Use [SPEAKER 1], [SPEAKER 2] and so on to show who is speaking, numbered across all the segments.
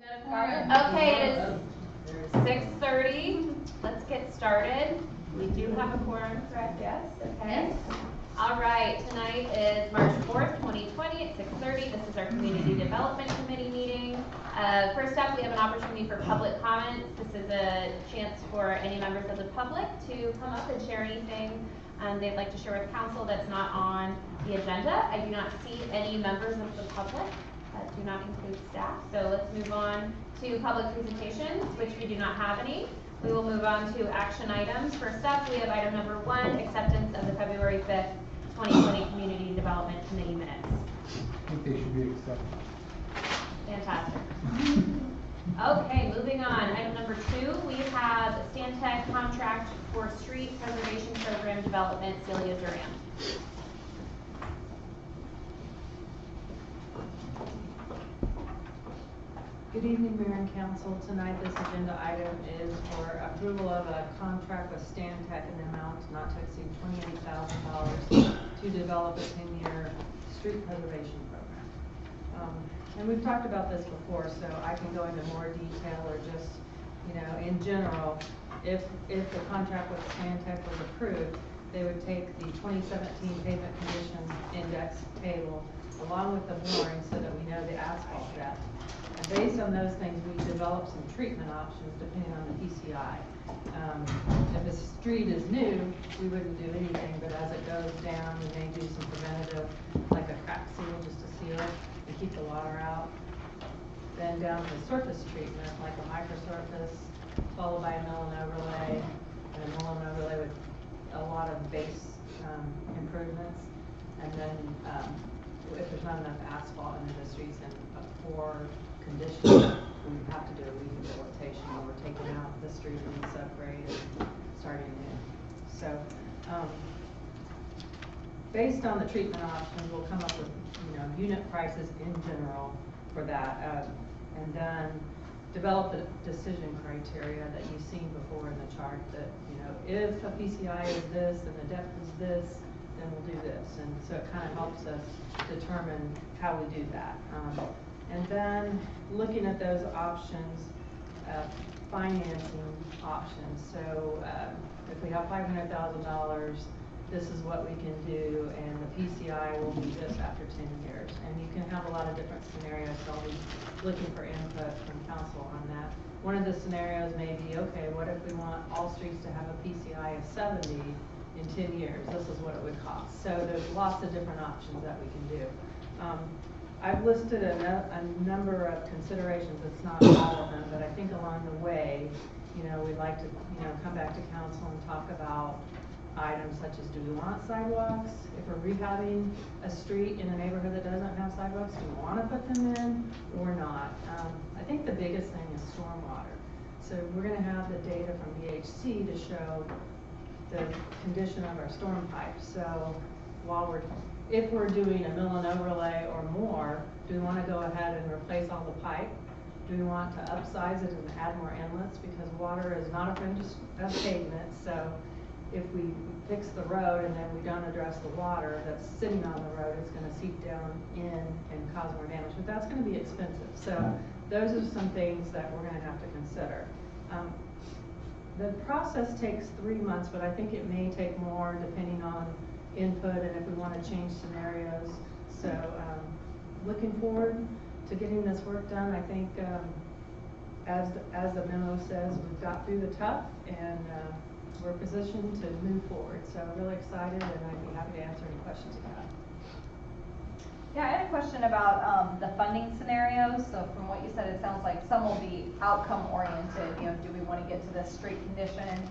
[SPEAKER 1] Okay, it is 6:30. Let's get started. We do have a quorum, correct? Yes? Okay. Yes. All right, tonight is March 4th, 2020 at 6:30. This is our Community Development Committee meeting. First up, we have an opportunity for public comments. This is a chance for any members of the public to come up and share anything they'd like to share with council that's not on the agenda. I do not see any members of the public. Do not include staff. So let's move on to public presentations, which we do not have any. We will move on to action items. First up, we have item number 1, acceptance of the February 5th, 2020 Community Development Committee minutes.
[SPEAKER 2] I think they should be accepted.
[SPEAKER 1] Fantastic. Okay, moving on. Item number 2, we have Stantec contract for street preservation program development, Celia, Duran.
[SPEAKER 3] Good evening, Mayor and Council. Tonight, this agenda item is for approval of a contract with Stantec in the amount not to exceed $28,000 to develop a 10-year street preservation program. And we've talked about this before, so I can go into more detail or just, in general, if the contract with Stantec was approved, they would take the 2017 pavement condition index table along with the mooring so that we know the asphalt depth. And based on those things, we developed some treatment options depending on the PCI. If a street is new, we wouldn't do anything, but as it goes down, we may do some preventative, like a crack seal just to seal it and keep the water out. Then down to surface treatment, like a microsurface, followed by a mill and overlay, and a mill and overlay with a lot of base improvements. And then if there's not enough asphalt in the streets and a poor condition, we have to do a rehabilitation where we're taking out the street and subgrade and starting new. So, based on the treatment options, we'll come up with unit prices in general for that, and then develop the decision criteria that you've seen before in the chart. That if a PCI is this and the depth is this, then we'll do this, and so it kind of helps us determine how we do that. And then looking at those options, financing options. So if we have $500,000, this is what we can do, and the PCI will be this after 10 years. And you can have a lot of different scenarios, so I'll be looking for input from council on that. One of the scenarios may be, okay, what if we want all streets to have a PCI of 70 in 10 years? This is what it would cost. So there's lots of different options that we can do. I've listed a number of considerations. It's not all of them, but I think along the way, we'd like to, come back to council and talk about items such as, do we want sidewalks? If we're rehabbing a street in a neighborhood that doesn't have sidewalks, do we want to put them in or not? I think the biggest thing is stormwater. So we're going to have the data from BHC to show the condition of our storm pipes. So if we're doing a mill and overlay or more, do we want to go ahead and replace all the pipe? Do we want to upsize it and add more inlets? Because water is not a friend of pavement. So if we fix the road and then we don't address the water that's sitting on the road, it's going to seep down in and cause more damage. But that's going to be expensive. So those are some things that we're going to have to consider. The process takes 3 months, but I think it may take more depending on input and if we want to change scenarios. So looking forward to getting this work done. I think as the memo says, we've got through the tough and we're positioned to move forward. So I'm really excited, and I'd be happy to answer any questions you have.
[SPEAKER 4] Yeah, I had a question about the funding scenarios. So from what you said, it sounds like some will be outcome oriented. Do we want to get to this street condition?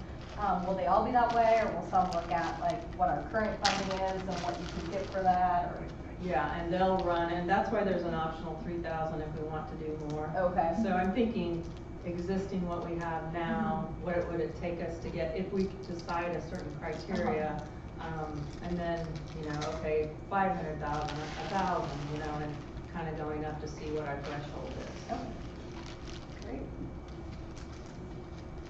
[SPEAKER 4] Will they all be that way, or will some look at like what our current funding is and what you can get for that? Or
[SPEAKER 3] yeah, and they'll run, and that's why there's an optional $3,000 if we want to do more.
[SPEAKER 4] Okay.
[SPEAKER 3] So I'm thinking existing what we have now, what would it take us to get if we decide a certain criteria. And then, okay, 500,000, 1,000, and kind of going up to see what our threshold is.
[SPEAKER 4] Okay. Great.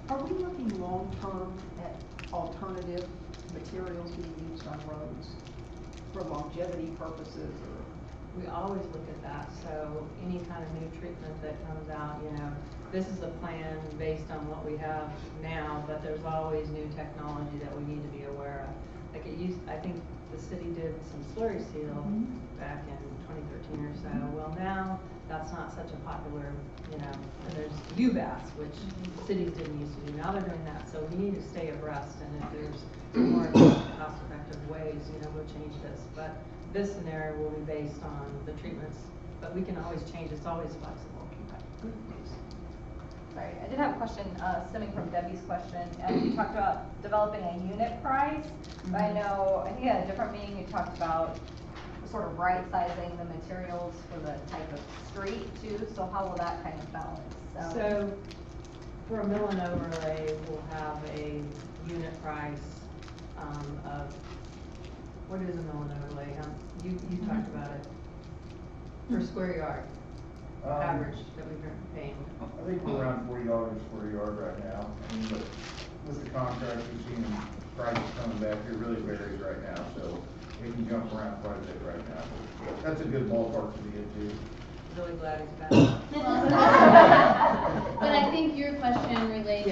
[SPEAKER 5] Are we looking long-term at alternative materials being used on roads for longevity purposes, or
[SPEAKER 3] we always look at that, so any kind of new treatment that comes out, you know, this is a plan based on what we have now, but there's always new technology that we need to be aware of. Like I think the city did some slurry seal back in 2013 or so. Well, now that's not such a popular, you know, and there's UBAS, which cities didn't used to do. Now they're doing that, so we need to stay abreast, and if there's more cost-effective ways, you know, we'll change this. But this scenario will be based on the treatments, but we can always change. It's always flexible.
[SPEAKER 4] Sorry, I did have a question, stemming from Debbie's question. You talked about developing a unit price, but I think at a different meeting you talked about sort of right sizing the materials for the type of street too. So how will that kind of balance?
[SPEAKER 3] So for a mill and overlay, we'll have a unit price of, what is a mill and overlay? You talked about it. Per square yard, average that we've been paying.
[SPEAKER 6] I think we're around $40 square yard right now. I mean, but with the contract, we've seen prices coming back, it really varies right now, so it can jump around quite a bit right now. That's a good ballpark to get to.
[SPEAKER 3] Really glad he's back.
[SPEAKER 7] But I think your question relates to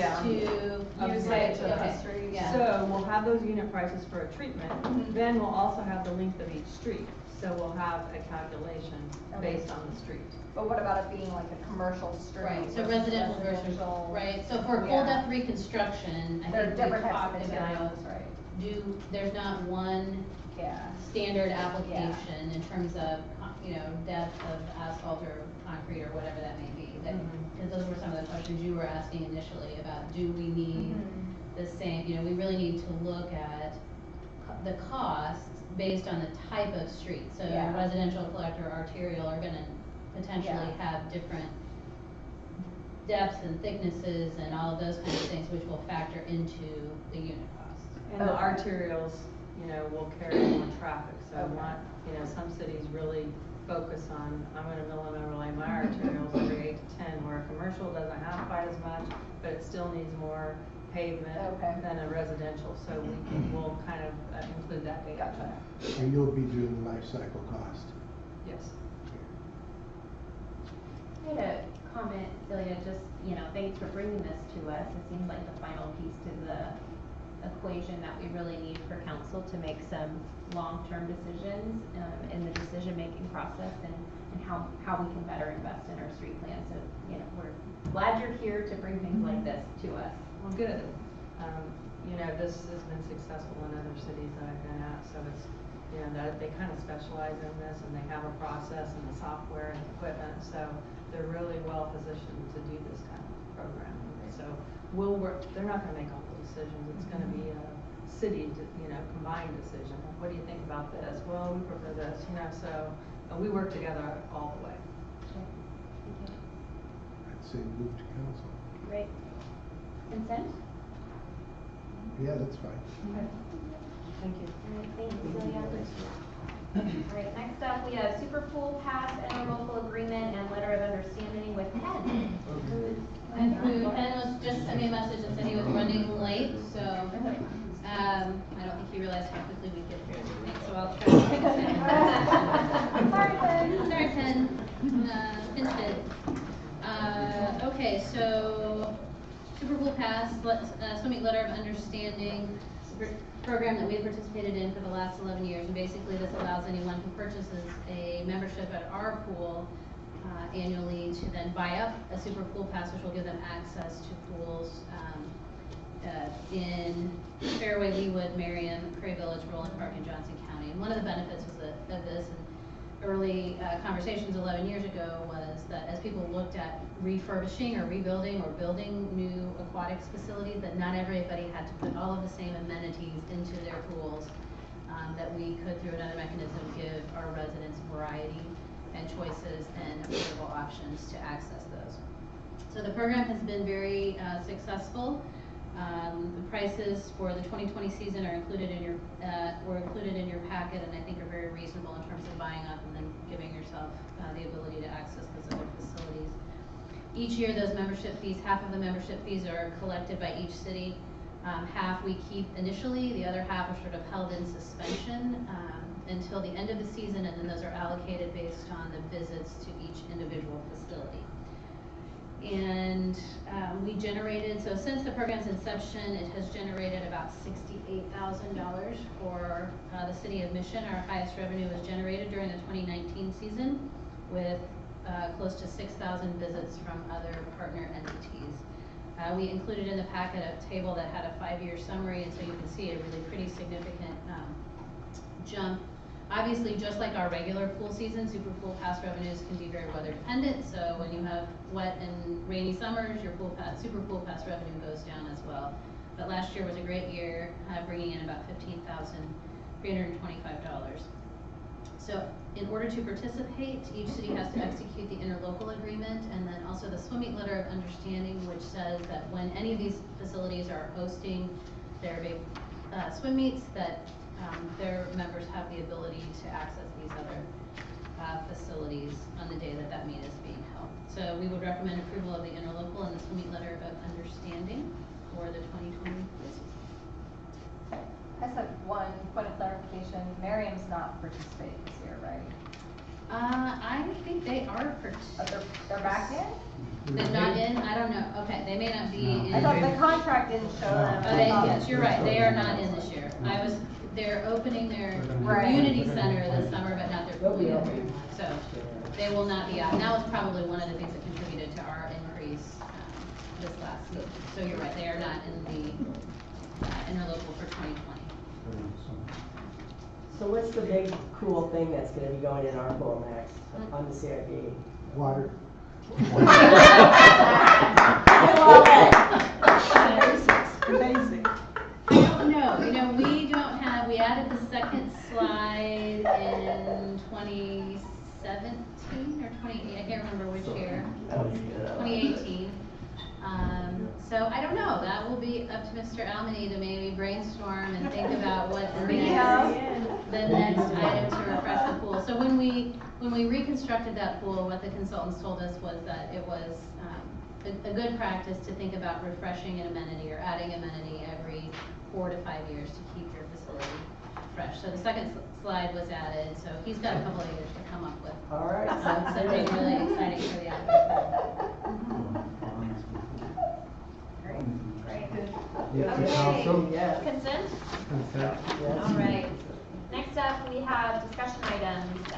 [SPEAKER 7] your side of the street. Yeah.
[SPEAKER 3] So we'll have those unit prices for a treatment, then we'll also have the length of each street. So we'll have a calculation based on the street.
[SPEAKER 4] But what about it being like a commercial street?
[SPEAKER 7] Right, so residential versus, right, so for coal depth reconstruction, I
[SPEAKER 4] There are
[SPEAKER 7] think we
[SPEAKER 4] different types
[SPEAKER 7] talked
[SPEAKER 4] of
[SPEAKER 7] about,
[SPEAKER 4] materials, right?
[SPEAKER 7] there's not one standard application in terms of, you know, depth of asphalt or concrete or whatever that may be. That, because those were some of the questions you were asking initially about, do we need the same, you know, we really need to look at the costs based on the type of street. So residential, collector, arterial are gonna potentially have different depths and thicknesses and all of those kinds of things, which will factor into the unit cost.
[SPEAKER 3] And the arterials, you know, will carry more traffic, so you know, some cities really focus on, I'm gonna mill and overlay my arterials every 8 to 10, where a commercial doesn't have quite as much, but it still needs more pavement than a residential, so we'll kind of include that data.
[SPEAKER 2] And you'll be doing the life cycle cost.
[SPEAKER 3] Yes.
[SPEAKER 1] I had a comment, Celia, just, you know, thanks for bringing this to us. It seems like the final piece to the equation that we really need for council to make some long-term decisions in the decision-making process and how we can better invest in our street plan. So, you know, we're glad you're here to bring things like this to us.
[SPEAKER 3] Well, good. You know, this has been successful in other cities that I've been at, so it's, you know, that they kind of specialize in this and they have a process and the software and the equipment, so they're really well positioned to do this kind of program. So we'll work, they're not gonna make all the decisions, it's gonna be a city, you know, combined decision. What do you think about this? Well, we prefer this, you know, so we work together all the way.
[SPEAKER 2] I'd say move to council.
[SPEAKER 1] Great. Consent?
[SPEAKER 2] Yeah, that's fine.
[SPEAKER 1] Okay.
[SPEAKER 3] Thank you.
[SPEAKER 1] All right, thank you, Celia. All right, next up, we have Super Pool Pass Interlocal Agreement and Letter of Understanding with Penn.
[SPEAKER 7] And Penn was just sent me a message and said he was running late, so, I don't think he realized how quickly we get through everything, so I'll try to fix it.
[SPEAKER 4] Sorry, Penn.
[SPEAKER 7] Sorry, Penn, pinch it. Okay, so, Super Pool Pass, swimming letter of understanding, program that we have participated in for the last 11 years, and basically this allows anyone who purchases a membership at our pool annually to then buy up a Super Pool Pass, which will give them access to pools in Fairway, Leawood, Merriam, Prairie Village, Roland Park, and Johnson County. And one of the benefits was of this, and early conversations 11 years ago, was that as people looked at refurbishing or rebuilding or building new aquatics facilities, that not everybody had to put all of the same amenities into their pools, that we could, through another mechanism, give our residents variety and choices and affordable options to access those. So the program has been very successful. The prices for the 2020 season are included in your packet, and I think are very reasonable in terms of buying up and then giving yourself the ability to access those other facilities. Each year, those membership fees, half of the membership fees are collected by each city. Half we keep initially, the other half are sort of held in suspension until the end of the season, and then those are allocated based on the visits to each individual facility. And we generated, so since the program's inception, it has generated about $68,000 for the city of Mission. Our highest revenue was generated during the 2019 season with close to 6,000 visits from other partner entities. We included in the packet a table that had a 5-year summary, and so you can see a really pretty significant jump. Obviously, just like our regular pool season, super pool pass revenues can be very weather dependent. So when you have wet and rainy summers, your super pool pass revenue goes down as well. But last year was a great year, bringing in about $15,325. So in order to participate, each city has to execute the interlocal agreement and then also the swim meet letter of understanding, which says that when any of these facilities are hosting their big swim meets, that their members have the ability to access these other facilities on the day that that meet is being held. So we would recommend approval of the interlocal and the swim meet letter of understanding for the 2020 season.
[SPEAKER 4] I just have one point of clarification. Miriam's not participating this year, right?
[SPEAKER 7] I think they are
[SPEAKER 4] They're back in?
[SPEAKER 7] They're not in? I don't know. Okay, they may not be in.
[SPEAKER 4] I thought the contract didn't show them.
[SPEAKER 7] Oh, yes, you're right. They are not in this year. They're opening their community center this summer, but not their pool yet. So they will not be out. And that was probably one of the things that contributed to our increase this last season. So you're right. They are not in the interlocal for 2020.
[SPEAKER 8] So what's the big cool thing that's gonna be going in our pool next on the CIP?
[SPEAKER 2] Water.
[SPEAKER 4] I love it.
[SPEAKER 5] Basic.
[SPEAKER 7] I don't know. You know, we added the second slide in 2017 or 20, I can't remember which year. 2018. So I don't know. That will be up to Mr. Almoney to maybe brainstorm and think about what the next item to refresh the pool. So when we reconstructed that pool, what the consultants told us was that it was a good practice to think about refreshing an amenity or adding amenity every 4 to 5 years to keep your facility fresh. So the second slide was added, so he's got a couple of years to come up with
[SPEAKER 8] All right.
[SPEAKER 7] something really exciting for the outdoor.
[SPEAKER 2] Council?
[SPEAKER 1] Consent?
[SPEAKER 2] Consent?
[SPEAKER 1] All right. Next up, we have discussion items.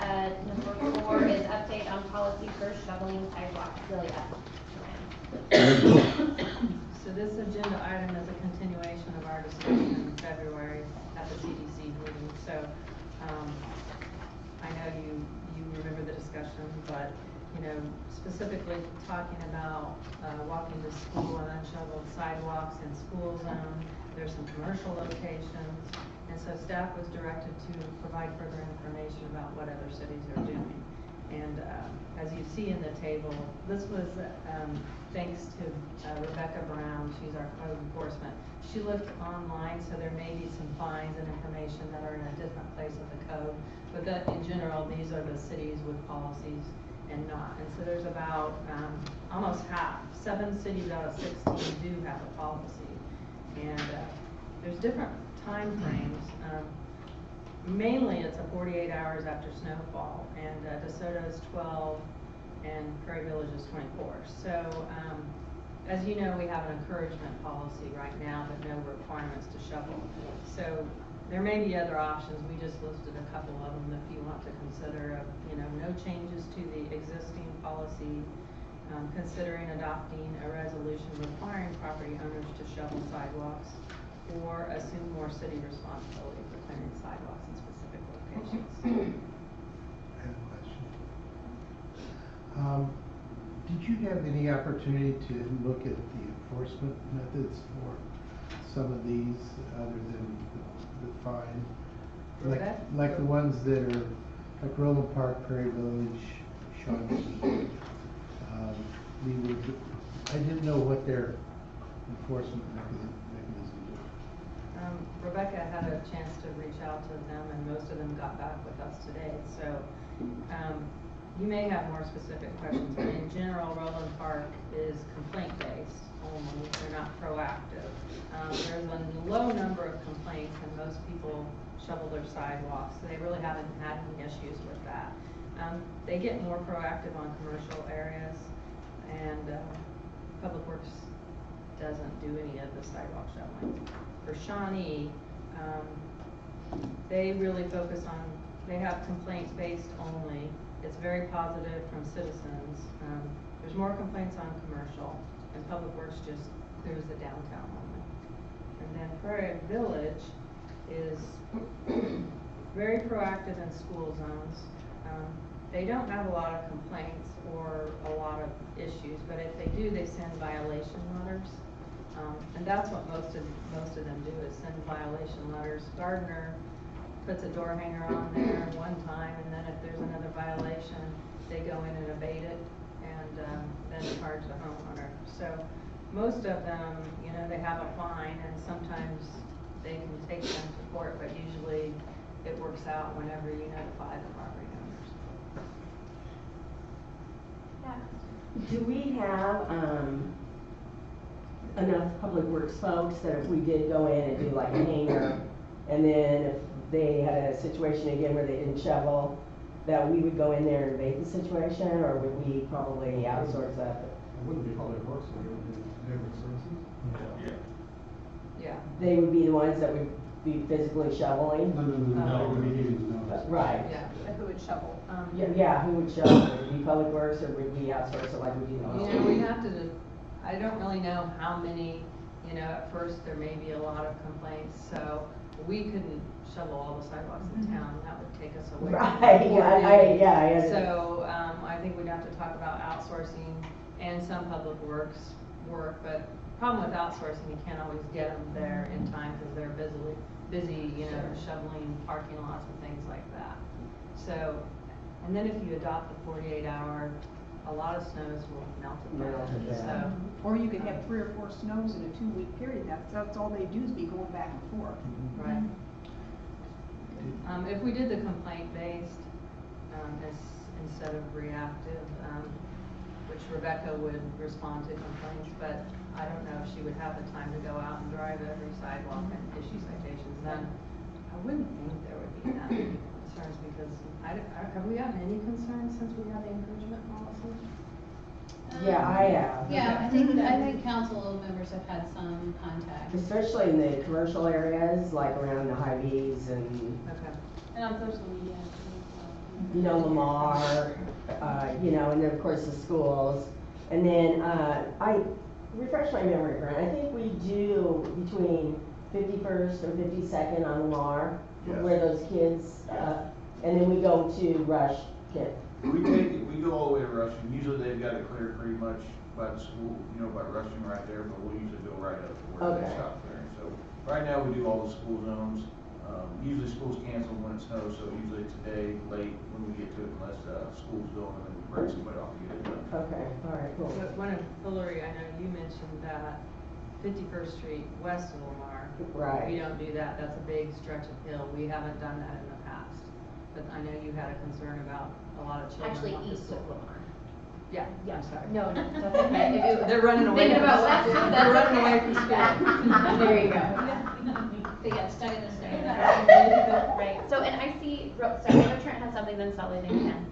[SPEAKER 1] Number 4 is update on policy for shoveling sidewalks. Celia.
[SPEAKER 3] So this agenda item is a continuation of our discussion in February at the CDC meeting. So I know you remember the discussion, but specifically talking about walking to school and unshoveled sidewalks in school zone. There's some commercial locations, and so staff was directed to provide further information about what other cities are doing. And as you see in the table, this was thanks to Rebecca Brown. She's our code enforcement. She looked online, so there may be some fines and information that are in a different place of the code, but that in general, these are the cities with policies and not. And so there's about almost half, 7 cities out of 16 do have a policy. And there's different time frames. Mainly it's a 48 hours after snowfall, and DeSoto is 12 and Prairie Village is 24. So as you know, we have an encouragement policy right now, but no requirements to shovel. So there may be other options. We just listed a couple of them if you want to consider. No changes to the existing policy, considering adopting a resolution requiring property owners to shovel sidewalks or assume more city responsibility for clearing sidewalks in specific locations.
[SPEAKER 2] I have a question. Did you have any opportunity to look at the enforcement methods for some of these other than the fine? Like the ones that are like Roland Park, Prairie Village, Shawnee. I didn't know what their enforcement mechanism was.
[SPEAKER 3] Rebecca had a chance to reach out to them, and most of them got back with us today. So you may have more specific questions, but in general, Roland Park is complaint-based. only, they're not proactive. There's a low number of complaints and most people shovel their sidewalks, so they really haven't had any issues with that. They get more proactive on commercial areas, and Public Works doesn't do any of the sidewalk shoveling. For Shawnee, they really focus on, they have complaints based only. It's very positive from citizens. There's more complaints on commercial, and Public Works just clears the downtown only. And then Prairie Village is very proactive in school zones. They don't have a lot of complaints or a lot of issues, but if they do, they send violation letters. And that's what most of them do, is send violation letters. Gardner puts a door hanger on there one time, and then if there's another violation, they go in and abate it, and then charge the homeowner. So most of them, you know, they have a fine, and sometimes they can take them to court, but usually it works out whenever you notify the property owners.
[SPEAKER 1] Yeah.
[SPEAKER 8] Do we have, enough Public Works folks that if we did go in and do like a hanger, and then if they had a situation again where they didn't shovel, that we would go in there and abate the situation, or would we probably outsource that?
[SPEAKER 9] It wouldn't be Public Works, it would be Neighborhood Services.
[SPEAKER 3] Yeah.
[SPEAKER 8] They would be the ones that would be physically shoveling?
[SPEAKER 9] No, it would be needing to know.
[SPEAKER 8] Right.
[SPEAKER 3] Yeah.
[SPEAKER 4] Who would shovel?
[SPEAKER 8] Yeah, who would shovel? Would it be Public Works, or would we outsource it like we do now?
[SPEAKER 3] You know, we have to, I don't really know how many, you know, at first there may be a lot of complaints, so we couldn't shovel all the sidewalks in town, that would take us away.
[SPEAKER 8] Right, yeah, I understand.
[SPEAKER 3] So, I think we'd have to talk about outsourcing and some Public Works work, but problem with outsourcing, you can't always get them there in time because they're busy, you know, shoveling parking lots and things like that. So, and then if you adopt the 48-hour, a lot of snows will melt it down. So,
[SPEAKER 5] Or you could have 3 or 4 snows in a 2-week period, that's all they do is be going back and forth.
[SPEAKER 3] right. If we did the complaint-based, instead of reactive, which Rebecca would respond to complaints, but I don't know if she would have the time to go out and drive every sidewalk and issue citations. Then I wouldn't think there would be that many concerns, because have we gotten any concerns since we had the encouragement policy?
[SPEAKER 8] Yeah, I have.
[SPEAKER 7] Yeah, I think council members have had some contact.
[SPEAKER 8] Especially in the commercial areas, like around the Hy-Vees and,
[SPEAKER 3] Okay.
[SPEAKER 7] And on social media.
[SPEAKER 8] you know, Lamar, you know, and then of course the schools. And then, I refresh my memory, Grant, I think we do between 51st and 52nd on Lamar,
[SPEAKER 6] Yes.
[SPEAKER 8] where those kids, and then we go to Rush Kent.
[SPEAKER 6] We go all the way to Rushing. Usually they've got it cleared pretty much by the school, you know, by Rushing right there, but we'll usually go right up to where they
[SPEAKER 8] Okay.
[SPEAKER 6] stop clearing. So right now we do all the school zones. Usually schools cancel when it snows, so usually today, late, when we get to it, unless, school's going, and then we break somebody off to get it done.
[SPEAKER 8] Okay, all right, cool.
[SPEAKER 3] But one of Hillary, I know you mentioned that 51st Street west of Lamar.
[SPEAKER 8] Right.
[SPEAKER 3] We don't do that, that's a big stretch of hill, we haven't done that in the past. But I know you had a concern about a lot of children.
[SPEAKER 1] Actually,
[SPEAKER 3] off the
[SPEAKER 1] east
[SPEAKER 3] school.
[SPEAKER 1] of Lamar.
[SPEAKER 3] Yeah, I'm sorry.
[SPEAKER 1] No, that's okay. If you-
[SPEAKER 3] They're running away.
[SPEAKER 1] Thinking about west,
[SPEAKER 3] They're
[SPEAKER 1] that's
[SPEAKER 3] running away
[SPEAKER 1] okay.
[SPEAKER 3] from school.
[SPEAKER 1] There you go.
[SPEAKER 7] They got stuck in the snow.
[SPEAKER 1] Right, so, and I see, sorry, I know Trent has something, then Celia, then Penn.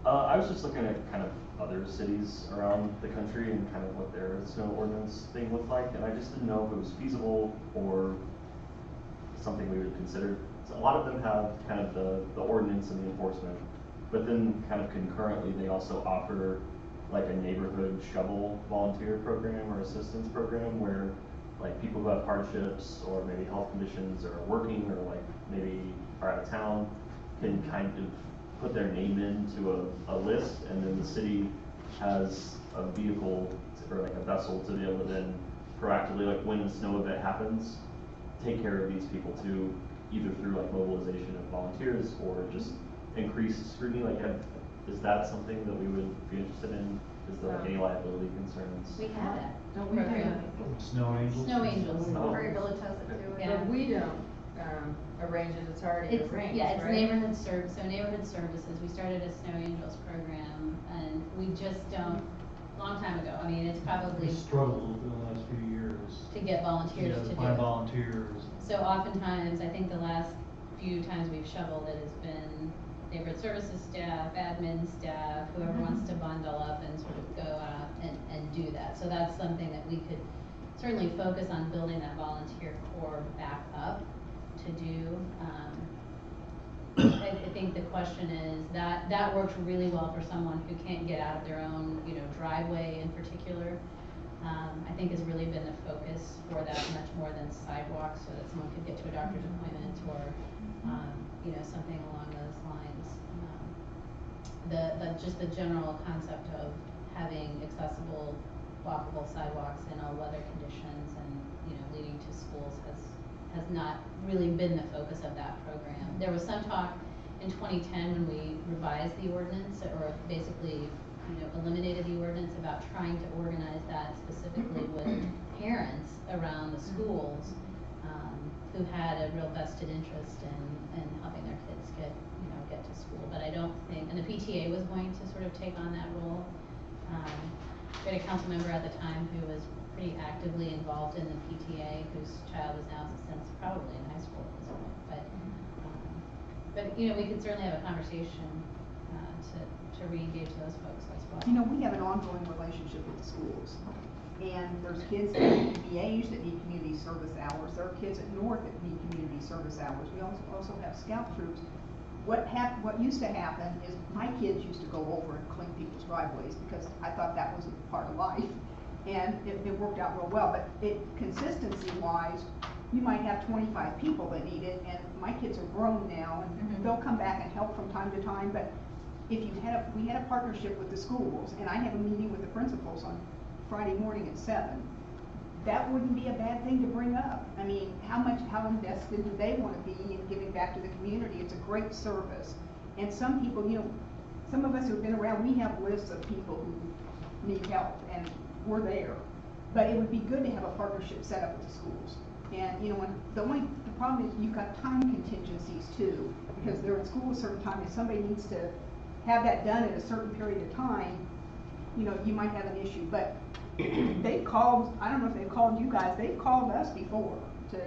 [SPEAKER 10] I was just looking at kind of other cities around the country and kind of what their snow ordinance thing looked like, and I just didn't know if it was feasible or something we would consider. So a lot of them have kind of the ordinance and the enforcement, but then kind of concurrently, they also offer like a neighborhood shovel volunteer program or assistance program where like people who have hardships or maybe health conditions or are working or like maybe are out of town can kind of put their name into a list, and then the city has a vehicle or like a vessel to be able to then proactively, like when a snow event happens, take care of these people too, either through like mobilization of volunteers or just increased scrutiny. Like, is that something that we would be interested in? Is there like any liability concerns?
[SPEAKER 1] We have it.
[SPEAKER 3] Don't we do that?
[SPEAKER 9] Snow angels?
[SPEAKER 7] Snow angels.
[SPEAKER 10] Oh.
[SPEAKER 4] Prairie Village has it too.
[SPEAKER 7] Yeah.
[SPEAKER 3] But we don't, arrange it, it's already
[SPEAKER 7] It's,
[SPEAKER 3] arranged,
[SPEAKER 7] yeah, it's
[SPEAKER 3] right?
[SPEAKER 7] neighborhood so neighborhood services, we started a Snow Angels program, and we just don't, long time ago. I mean, it's probably
[SPEAKER 9] We struggled in the last few years.
[SPEAKER 7] to get volunteers to do
[SPEAKER 9] find
[SPEAKER 7] it.
[SPEAKER 9] volunteers.
[SPEAKER 7] So oftentimes, I think the last few times we've shoveled it has been neighborhood services staff, admin staff, whoever wants to bundle up and sort of go out and do that. So that's something that we could certainly focus on building that volunteer core back up to do. I think the question is that works really well for someone who can't get out of their own, driveway in particular. I think has really been the focus for that much more than sidewalks, so that someone could get to a doctor's appointment or, something along those lines. Just the general concept of having accessible, walkable sidewalks in all weather conditions and, leading to schools has not really been the focus of that program. There was some talk in 2010 when we revised the ordinance, or basically, eliminated the ordinance, about trying to organize that specifically with parents around the schools, who had a real vested interest in helping their kids get to school. But I don't think, and the PTA was going to sort of take on that role. We had a council member at the time who was pretty actively involved in the PTA, whose child is now since probably in high school at this point. But we could certainly have a conversation to re-engage those folks as well.
[SPEAKER 5] We have an ongoing relationship with the schools. And there's kids at VAs that need community service hours. There are kids at North that need community service hours. We also have scout troops. What used to happen is my kids used to go over and clean people's driveways because I thought that was a part of life. And it worked out real well. But consistency-wise, you might have 25 people that need it, and my kids are grown now, and they'll come back and help from time to time. But if we had a partnership with the schools, and I have a meeting with the principals on Friday morning at 7, that wouldn't be a bad thing to bring up. I mean, how invested do they want to be in giving back to the community? It's a great service. And some people, some of us who've been around, we have lists of people who need help, and we're there. But it would be good to have a partnership set up with the schools. And, the problem is you've got time contingencies too, because they're in school a certain time. If somebody needs to have that done in a certain period of time, you might have an issue. But they've called, I don't know if they've called you guys, they've called us before to,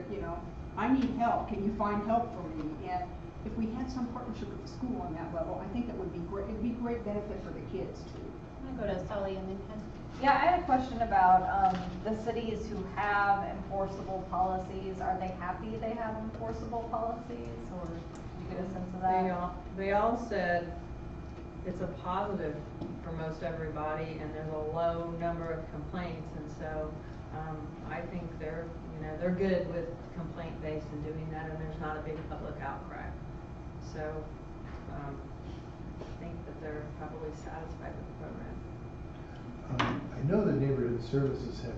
[SPEAKER 5] I need help, can you find help for me? And if we had some partnership with the school on that level, I think that would be great. It'd be great benefit for the kids too.
[SPEAKER 1] I'm gonna go to Celia and then Penn.
[SPEAKER 4] Yeah, I had a question about the cities who have enforceable policies. Are they happy they have enforceable policies, or do you get a sense of that?
[SPEAKER 3] They all said it's a positive for most everybody, and there's a low number of complaints, and so I think they're good with complaint-based and doing that, and there's not a big public outcry. So I think that they're probably satisfied with the program.
[SPEAKER 2] I know the neighborhood services have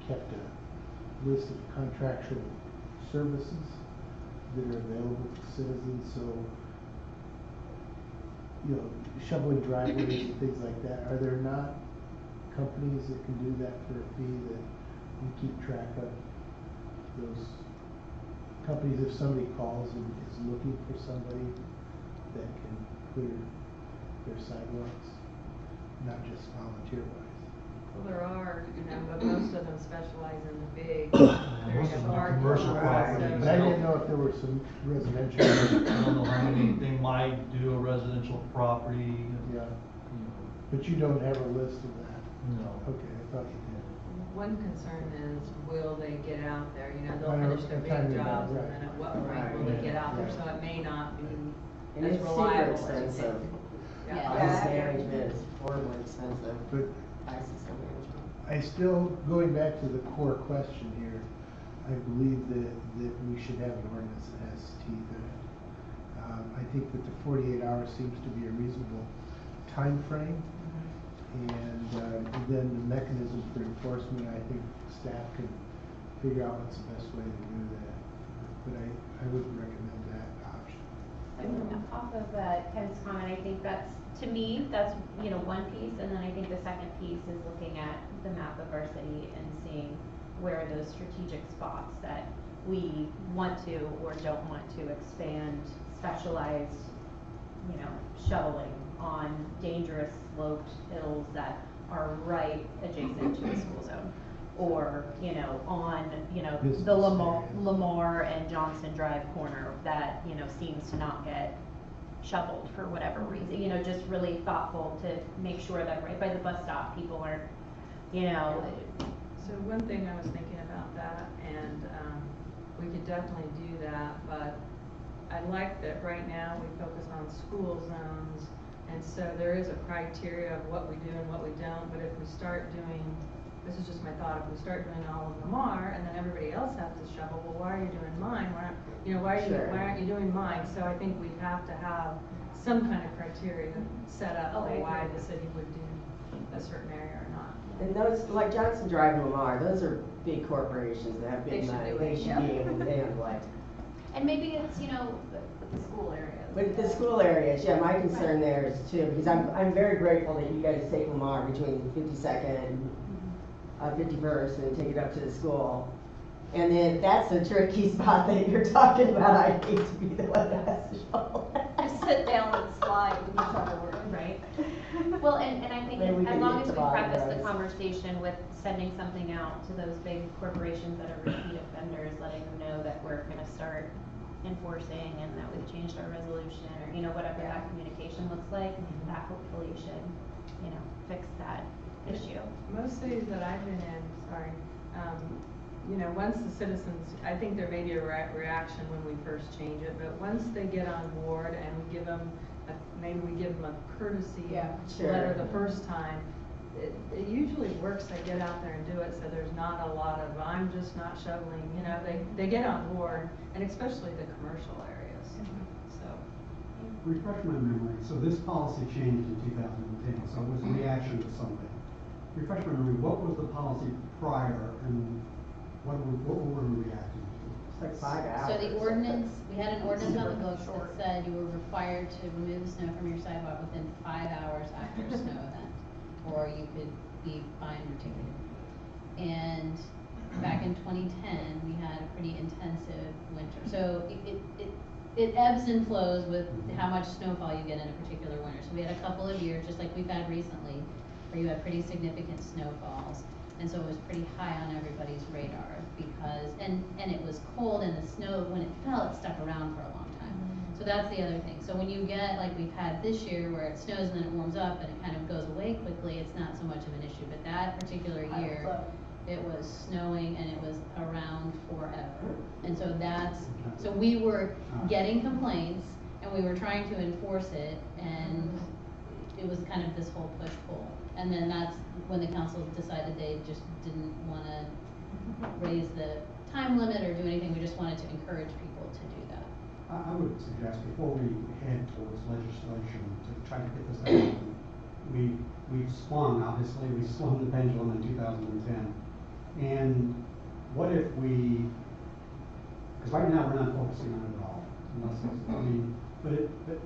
[SPEAKER 2] kept a list of contractual services that are available to citizens, so, shoveling driveways and things like that. Are there not companies that can do that for a fee that we keep track of? Those companies, if somebody calls and is looking for somebody that can clear their sidewalks, not just volunteer-wise.
[SPEAKER 3] Well, there are, but most of them specialize in the big
[SPEAKER 9] Most of them are commercial properties.
[SPEAKER 2] And I didn't know if there were some residential.
[SPEAKER 9] I don't know how many, they might do a residential property.
[SPEAKER 2] Yeah, but you don't have a list of that?
[SPEAKER 9] No.
[SPEAKER 2] Okay, I thought you did.
[SPEAKER 3] One concern is, will they get out there? They'll
[SPEAKER 2] I know,
[SPEAKER 3] finish their
[SPEAKER 2] the timing
[SPEAKER 3] big
[SPEAKER 2] of
[SPEAKER 3] jobs,
[SPEAKER 2] that,
[SPEAKER 3] and then at what
[SPEAKER 8] Right.
[SPEAKER 3] point will they get out there?
[SPEAKER 2] Right.
[SPEAKER 3] So it may not be
[SPEAKER 8] And
[SPEAKER 3] as
[SPEAKER 8] it's super
[SPEAKER 3] reliable as you
[SPEAKER 8] expensive.
[SPEAKER 3] think.
[SPEAKER 7] Yeah.
[SPEAKER 8] Ice management is horribly expensive.
[SPEAKER 2] But
[SPEAKER 8] Ice system management.
[SPEAKER 2] I still, going back to the core question here, I believe that we should have an ordinance that has teeth in it. I think that the 48 hours seems to be a reasonable time frame. And then the mechanism for enforcement, I think staff can figure out what's the best way to do that. But I would recommend that option.
[SPEAKER 1] Off of Ken's comment, I think to me, that's one piece, and then I think the second piece is looking at the map of our city and seeing where are those strategic spots that we want to or don't want to expand specialized, shoveling
[SPEAKER 11] on dangerous sloped hills that are right adjacent to a school zone. Or, on,
[SPEAKER 2] Business
[SPEAKER 11] the
[SPEAKER 2] areas.
[SPEAKER 11] Lamar and Johnson Drive corner that, seems to not get shoveled for whatever reason, just really thoughtful to make sure that right by the bus stop, people aren't,
[SPEAKER 3] So one thing I was thinking about that, and, we could definitely do that, but I like that right now we focus on school zones, and so there is a criteria of what we do and what we don't, but if we start doing, this is just my thought, if we start doing all of Lamar, and then everybody else has to shovel, well, why are you doing mine? Why aren't you doing mine? So I think we have to have some kind of criteria set up
[SPEAKER 11] Oh,
[SPEAKER 3] for
[SPEAKER 11] I
[SPEAKER 3] why
[SPEAKER 11] agree.
[SPEAKER 3] the city would do a certain area or not.
[SPEAKER 8] And those, like Johnson Drive and Lamar, those are big corporations that have
[SPEAKER 4] They
[SPEAKER 8] big
[SPEAKER 4] should
[SPEAKER 8] money,
[SPEAKER 4] do
[SPEAKER 8] they
[SPEAKER 4] it,
[SPEAKER 8] should
[SPEAKER 4] yeah.
[SPEAKER 8] be able to handle it.
[SPEAKER 11] And maybe it's, the school areas.
[SPEAKER 8] But the school areas, yeah, my concern there is too, because I'm very grateful that you guys take Lamar between 52nd and 51st and take it up to the school. And then that's the tricky spot that you're talking about, I hate to be the one that has to shovel.
[SPEAKER 4] Just sit down and slide when you shovel work.
[SPEAKER 11] Right. Well, and I think
[SPEAKER 8] Maybe we
[SPEAKER 11] as
[SPEAKER 8] can
[SPEAKER 11] long
[SPEAKER 8] get
[SPEAKER 11] as
[SPEAKER 8] to
[SPEAKER 11] we
[SPEAKER 8] bottom
[SPEAKER 11] preface the
[SPEAKER 8] rows.
[SPEAKER 11] conversation with sending something out to those big corporations that are repeat offenders, letting them know that we're gonna start enforcing and that we've changed our resolution or, whatever that communication looks like, that hopefully should, fix that issue.
[SPEAKER 3] Most cities that I've been in, once the citizens, I think there may be a reaction when we first change it, but once they get on board and we give them, maybe we give them a courtesy
[SPEAKER 8] Sure.
[SPEAKER 3] letter the first time, it usually works, they get out there and do it, so there's not a lot of, I'm just not shoveling, they get on board, and especially the commercial areas, so.
[SPEAKER 9] Refresh my memory, so this policy changed in 2010, so it was a reaction to something. Refresh my memory, what was the policy prior and what were we reacting to?
[SPEAKER 8] It's like 5 hours.
[SPEAKER 7] So the ordinance, we had an ordinance on the books that said you were required to remove the snow from your sidewalk within 5 hours after a snow event, or you could be fined or ticketed. And back in 2010, we had a pretty intensive winter. So it ebbs and flows with how much snowfall you get in a particular winter. So we had a couple of years, just like we've had recently, where you had pretty significant snowfalls. And so it was pretty high on everybody's radar because, and it was cold and the snow, when it fell, it stuck around for a long time. So that's the other thing. So when you get, like we've had this year, where it snows and then it warms up and it kind of goes away quickly, it's not so much of an issue. But that particular year, it was snowing and it was around forever. And so so we were getting complaints and we were trying to enforce it, and it was kind of this whole push-pull. And then that's when the council decided they just didn't wanna raise the time limit or do anything, we just wanted to encourage people to do that.
[SPEAKER 9] I would suggest before we head towards legislation to try to get this out, we swung the pendulum in 2010. And what if because right now we're not focusing on it at all, but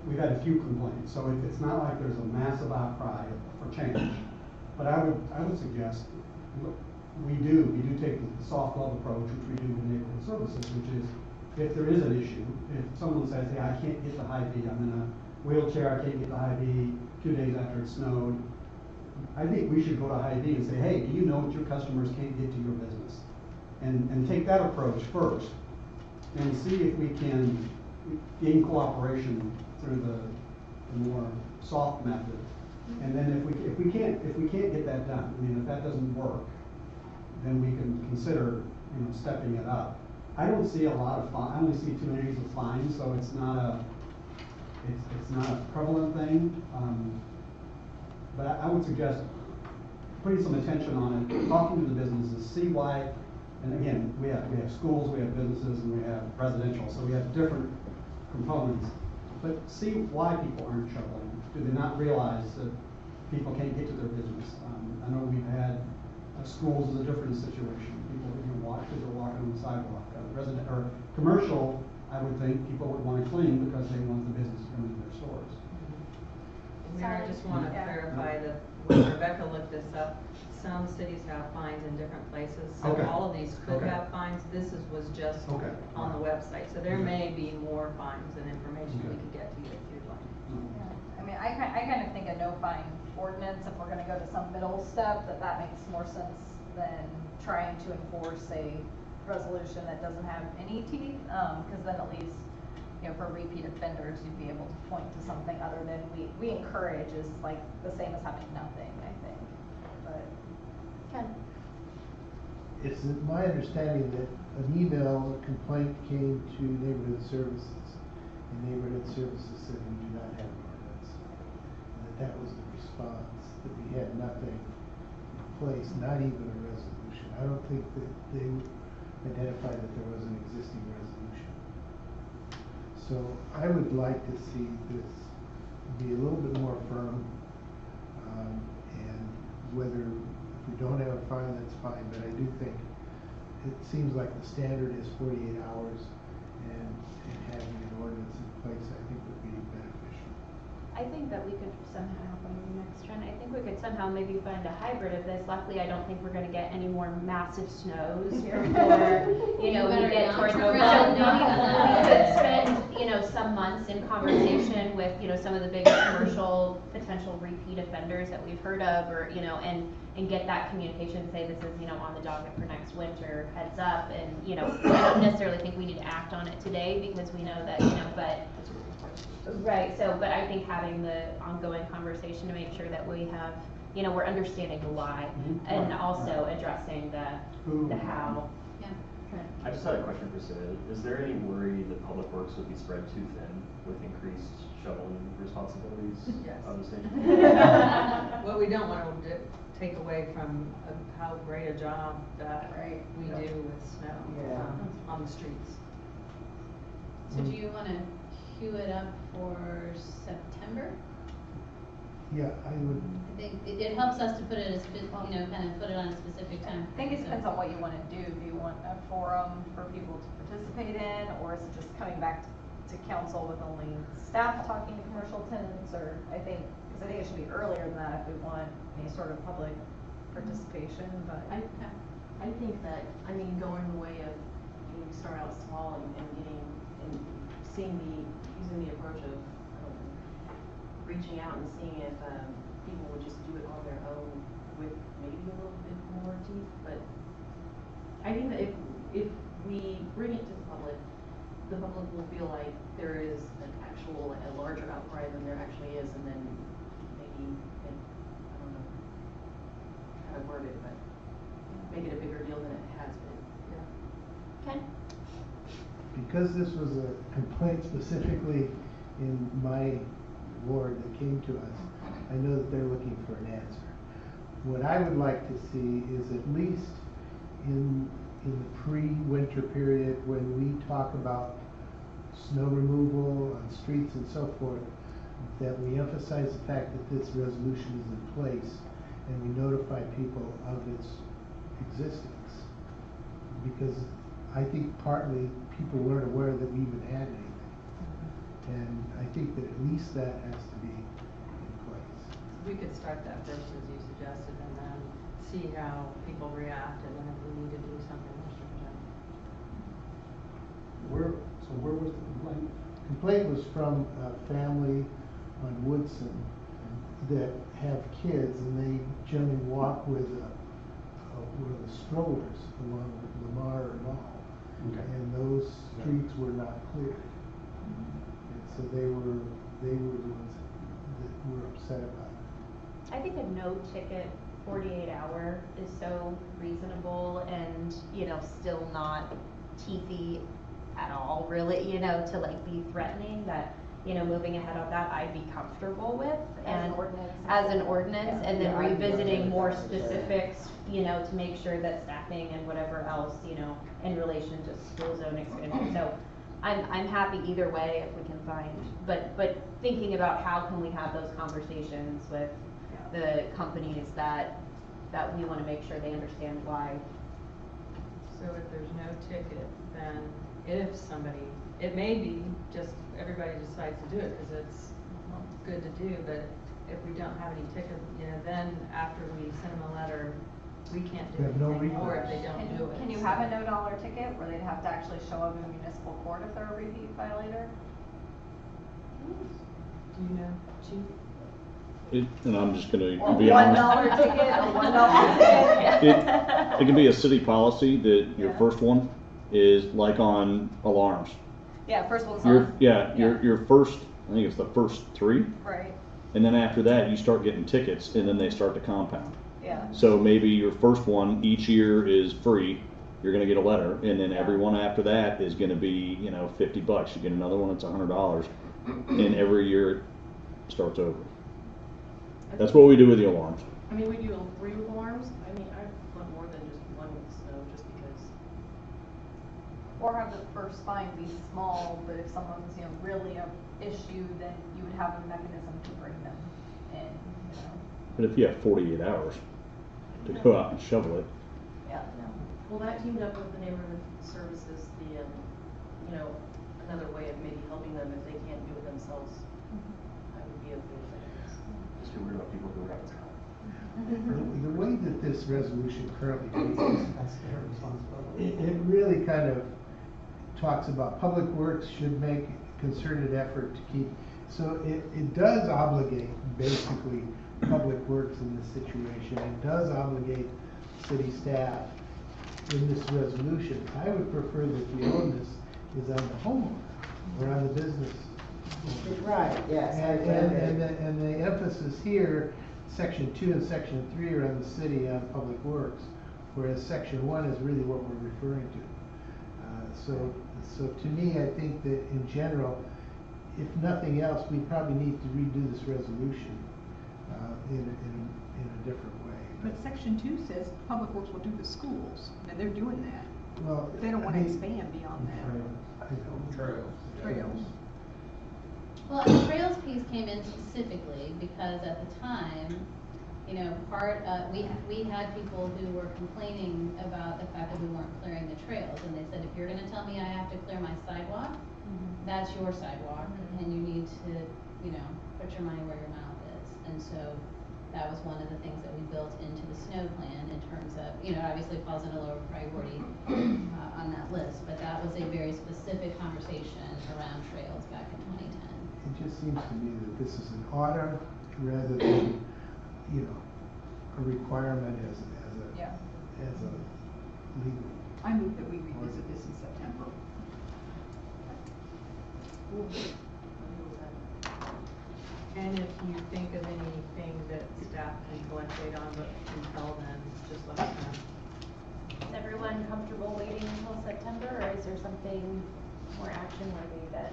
[SPEAKER 9] we've had a few complaints, so it's not like there's a massive outcry for change. But I would suggest, we do take the soft glove approach, which we do with neighborhood services, which is, if there is an issue, if someone says, hey, I can't get to Hy-Vee, I'm in a wheelchair, I can't get to Hy-Vee 2 days after it snowed, I think we should go to Hy-Vee and say, hey, do you know that your customers can't get to your business? And take that approach first, and see if we can gain cooperation through the more soft method. And then if we can't get that done, if that doesn't work, then we can consider, stepping it up. I don't see a lot of I only see 2 days of fines, so it's not a prevalent thing. But I would suggest putting some attention on it, talking to the businesses, see why. And again, we have schools, we have businesses, and we have residential, so we have different components. But see why people aren't shoveling. Do they not realize that people can't get to their business? I know we've had schools is a different situation. People, kids are walking on the sidewalk. Resident or commercial, I would think people would want to clean because they want the business to come into their stores.
[SPEAKER 3] Mayor, I just want to
[SPEAKER 4] Yeah.
[SPEAKER 3] clarify that when Rebecca looked this up, some cities have fines in different places. So
[SPEAKER 9] Okay.
[SPEAKER 3] all of these could
[SPEAKER 9] Okay.
[SPEAKER 3] have fines. This was just
[SPEAKER 9] Okay.
[SPEAKER 3] on the website. So there
[SPEAKER 9] Okay.
[SPEAKER 3] may be more fines and information we
[SPEAKER 9] Okay.
[SPEAKER 3] could get to you if you'd like.
[SPEAKER 4] Yeah. mean, I kind of think a no fine ordinance, if we're gonna go to some middle step, that makes more sense than trying to enforce a resolution that doesn't have any teeth, cause then at least, you know, for repeat offenders, you'd be able to point to something other than we encourage is like the same as having nothing, I think, but.
[SPEAKER 7] Ken?
[SPEAKER 2] It's my understanding that an email complaint came to neighborhood services, and neighborhood services said we do not have an ordinance. And that was the response, that we had nothing in place, not even a resolution. I don't think that they identified that there was an existing resolution. So I would like to see this be a little bit more firm, and whether, if we don't have a fine, that's fine, but I do think it seems like the standard is 48 hours, and having an ordinance in place, I think would be beneficial.
[SPEAKER 11] I think that we could somehow, next trend, I think we could somehow maybe find a hybrid of this. Luckily, I don't think we're gonna get any more massive snows before, you know, we get towards November. We could spend, you know, some months in conversation with, you know, some of the bigger commercial potential repeat offenders that we've heard of, or, you know, and get that communication, say this is, you know, on the docket for next winter, heads up, and, you know, I don't necessarily think we need to act on it today, because we know that, you know, but. Right, so, but I think having the ongoing conversation to make sure that we have, you know, we're understanding the why, and also addressing the how.
[SPEAKER 7] Yeah.
[SPEAKER 10] I just had a question for Celia. Is there any worry that Public Works would be spread too thin with increased shoveling responsibilities
[SPEAKER 3] Yes.
[SPEAKER 10] on the station?
[SPEAKER 3] What we don't want to take away from how great a job that we do with snow on the streets.
[SPEAKER 7] So do you wanna queue it up for September?
[SPEAKER 2] Yeah, I would.
[SPEAKER 7] I think it helps us to put it as, you know, kind of put it on a specific time.
[SPEAKER 4] I think it depends on what you wanna do. Do you want a forum for people to participate in, or is it just coming back to council with only staff talking to commercial tenants, or cause I think it should be earlier than that if we want any sort of public participation, but.
[SPEAKER 12] I think that, I mean, going the way of, you start out small and getting, and using the approach of reaching out and seeing if people would just do it on their own with maybe a little bit more teeth, but I think that if we bring it to the public will feel like there is an actual, like a larger outcry than there actually is, and then maybe, I don't know how to word it, but make it a bigger deal than it has been.
[SPEAKER 7] Okay.
[SPEAKER 2] Because this was a complaint specifically in my ward that came to us, I know that they're looking for an answer. What I would like to see is at least in the pre-winter period, when we talk about snow removal on streets and so forth, that we emphasize the fact that this resolution is in place and we notify people of its existence. Because I think partly people weren't aware that we even had anything. And I think that at least that has to be in place.
[SPEAKER 3] We could start that first, as you suggested, and then see how people react, and then if we need to do something, we'll start that.
[SPEAKER 9] Where was the complaint?
[SPEAKER 2] Complaint was from a family on Woodson that have kids, and they generally walk with the strollers along Lamar Mall.
[SPEAKER 9] Okay.
[SPEAKER 2] And those streets were not cleared. And so they were the ones that were upset about it.
[SPEAKER 11] I think a no ticket 48 hour is so reasonable and, you know, still not teethy at all, really, you know, to like be threatening, that, you know, moving ahead on that, I'd be comfortable with. And as an ordinance, and then revisiting more specifics, you know, to make sure that staffing and whatever else, you know, in relation to school zone expansion. So I'm happy either way if we can find, but thinking about how can we have those conversations with the companies that we want to make sure they understand why.
[SPEAKER 3] So if there's no ticket, then if somebody, it may be just everybody decides to do it because it's good to do, but if we don't have any ticket, you know, then after we send them a letter, we can't do anything more if they don't do it.
[SPEAKER 4] Can you have a $0 ticket where they'd have to actually show up in municipal court if they're a repeat violator?
[SPEAKER 3] Do you know, Chief?
[SPEAKER 13] And I'm just gonna
[SPEAKER 4] Or
[SPEAKER 13] be
[SPEAKER 4] $1
[SPEAKER 13] honest.
[SPEAKER 4] ticket, or $1 ticket.
[SPEAKER 13] It can be a city policy that your
[SPEAKER 4] Yeah.
[SPEAKER 13] first one is like on alarms.
[SPEAKER 4] Yeah, first one's
[SPEAKER 13] Your,
[SPEAKER 4] on.
[SPEAKER 13] your first, I think it's the first 3,
[SPEAKER 4] Right,
[SPEAKER 13] and then after that, you start getting tickets, and then they start to compound.
[SPEAKER 4] yeah.
[SPEAKER 13] So maybe your first one each year is free, you're gonna get a letter, and then every one after that is gonna be, $50. You get another one, it's $100, and every year it starts over. That's what we do with the alarms.
[SPEAKER 12] I mean, we do 3 alarms. I mean, I want more than just one with snow, just because.
[SPEAKER 4] Or have the first fine be small, but if someone's, really a issue, then you would have a mechanism to bring them in,
[SPEAKER 13] But if you have 48 hours to go out and shovel it,
[SPEAKER 4] Yeah.
[SPEAKER 12] Well, that teamed up with the neighborhood services, another way of maybe helping them if they can't do it themselves. I would be okay with that.
[SPEAKER 10] Just be worried about people who are out of town.
[SPEAKER 2] The way that this resolution currently reads,
[SPEAKER 9] That's their responsibility.
[SPEAKER 2] it really kind of talks about public works should make concerted effort to keep, so it does obligate basically public works in this situation. It does obligate city staff in this resolution. I would prefer that the onus is on the homeowner or on the business.
[SPEAKER 8] Right, yes.
[SPEAKER 2] And the emphasis here, section 2 and section 3 are on the city on public works, whereas section 1 is really what we're referring to. So to me, I think that in general, if nothing else, we probably need to redo this resolution in a different way.
[SPEAKER 5] But section 2 says Public Works will do the schools, and they're doing that.
[SPEAKER 2] Well,
[SPEAKER 5] They don't want
[SPEAKER 2] I
[SPEAKER 5] to
[SPEAKER 2] mean,
[SPEAKER 5] expand beyond that.
[SPEAKER 6] Trails.
[SPEAKER 5] Trails.
[SPEAKER 7] Well, and the trails piece came in specifically because at the time, we had people who were complaining about the fact that we weren't clearing the trails, and they said, if you're gonna tell me I have to clear my sidewalk, that's your sidewalk, and you need to, put your money where your mouth is. And so that was one of the things that we built into the snow plan in terms of, obviously falls in a lower priority on that list, but that was a very specific conversation around trails back in 2010.
[SPEAKER 2] It just seems to me that this is an order rather than, a requirement as a legal.
[SPEAKER 5] I move that we revisit this in September.
[SPEAKER 3] And if you think of anything that staff can collect data on, but can tell them, just let us know.
[SPEAKER 11] Is everyone comfortable waiting until September, or is there something more action worthy that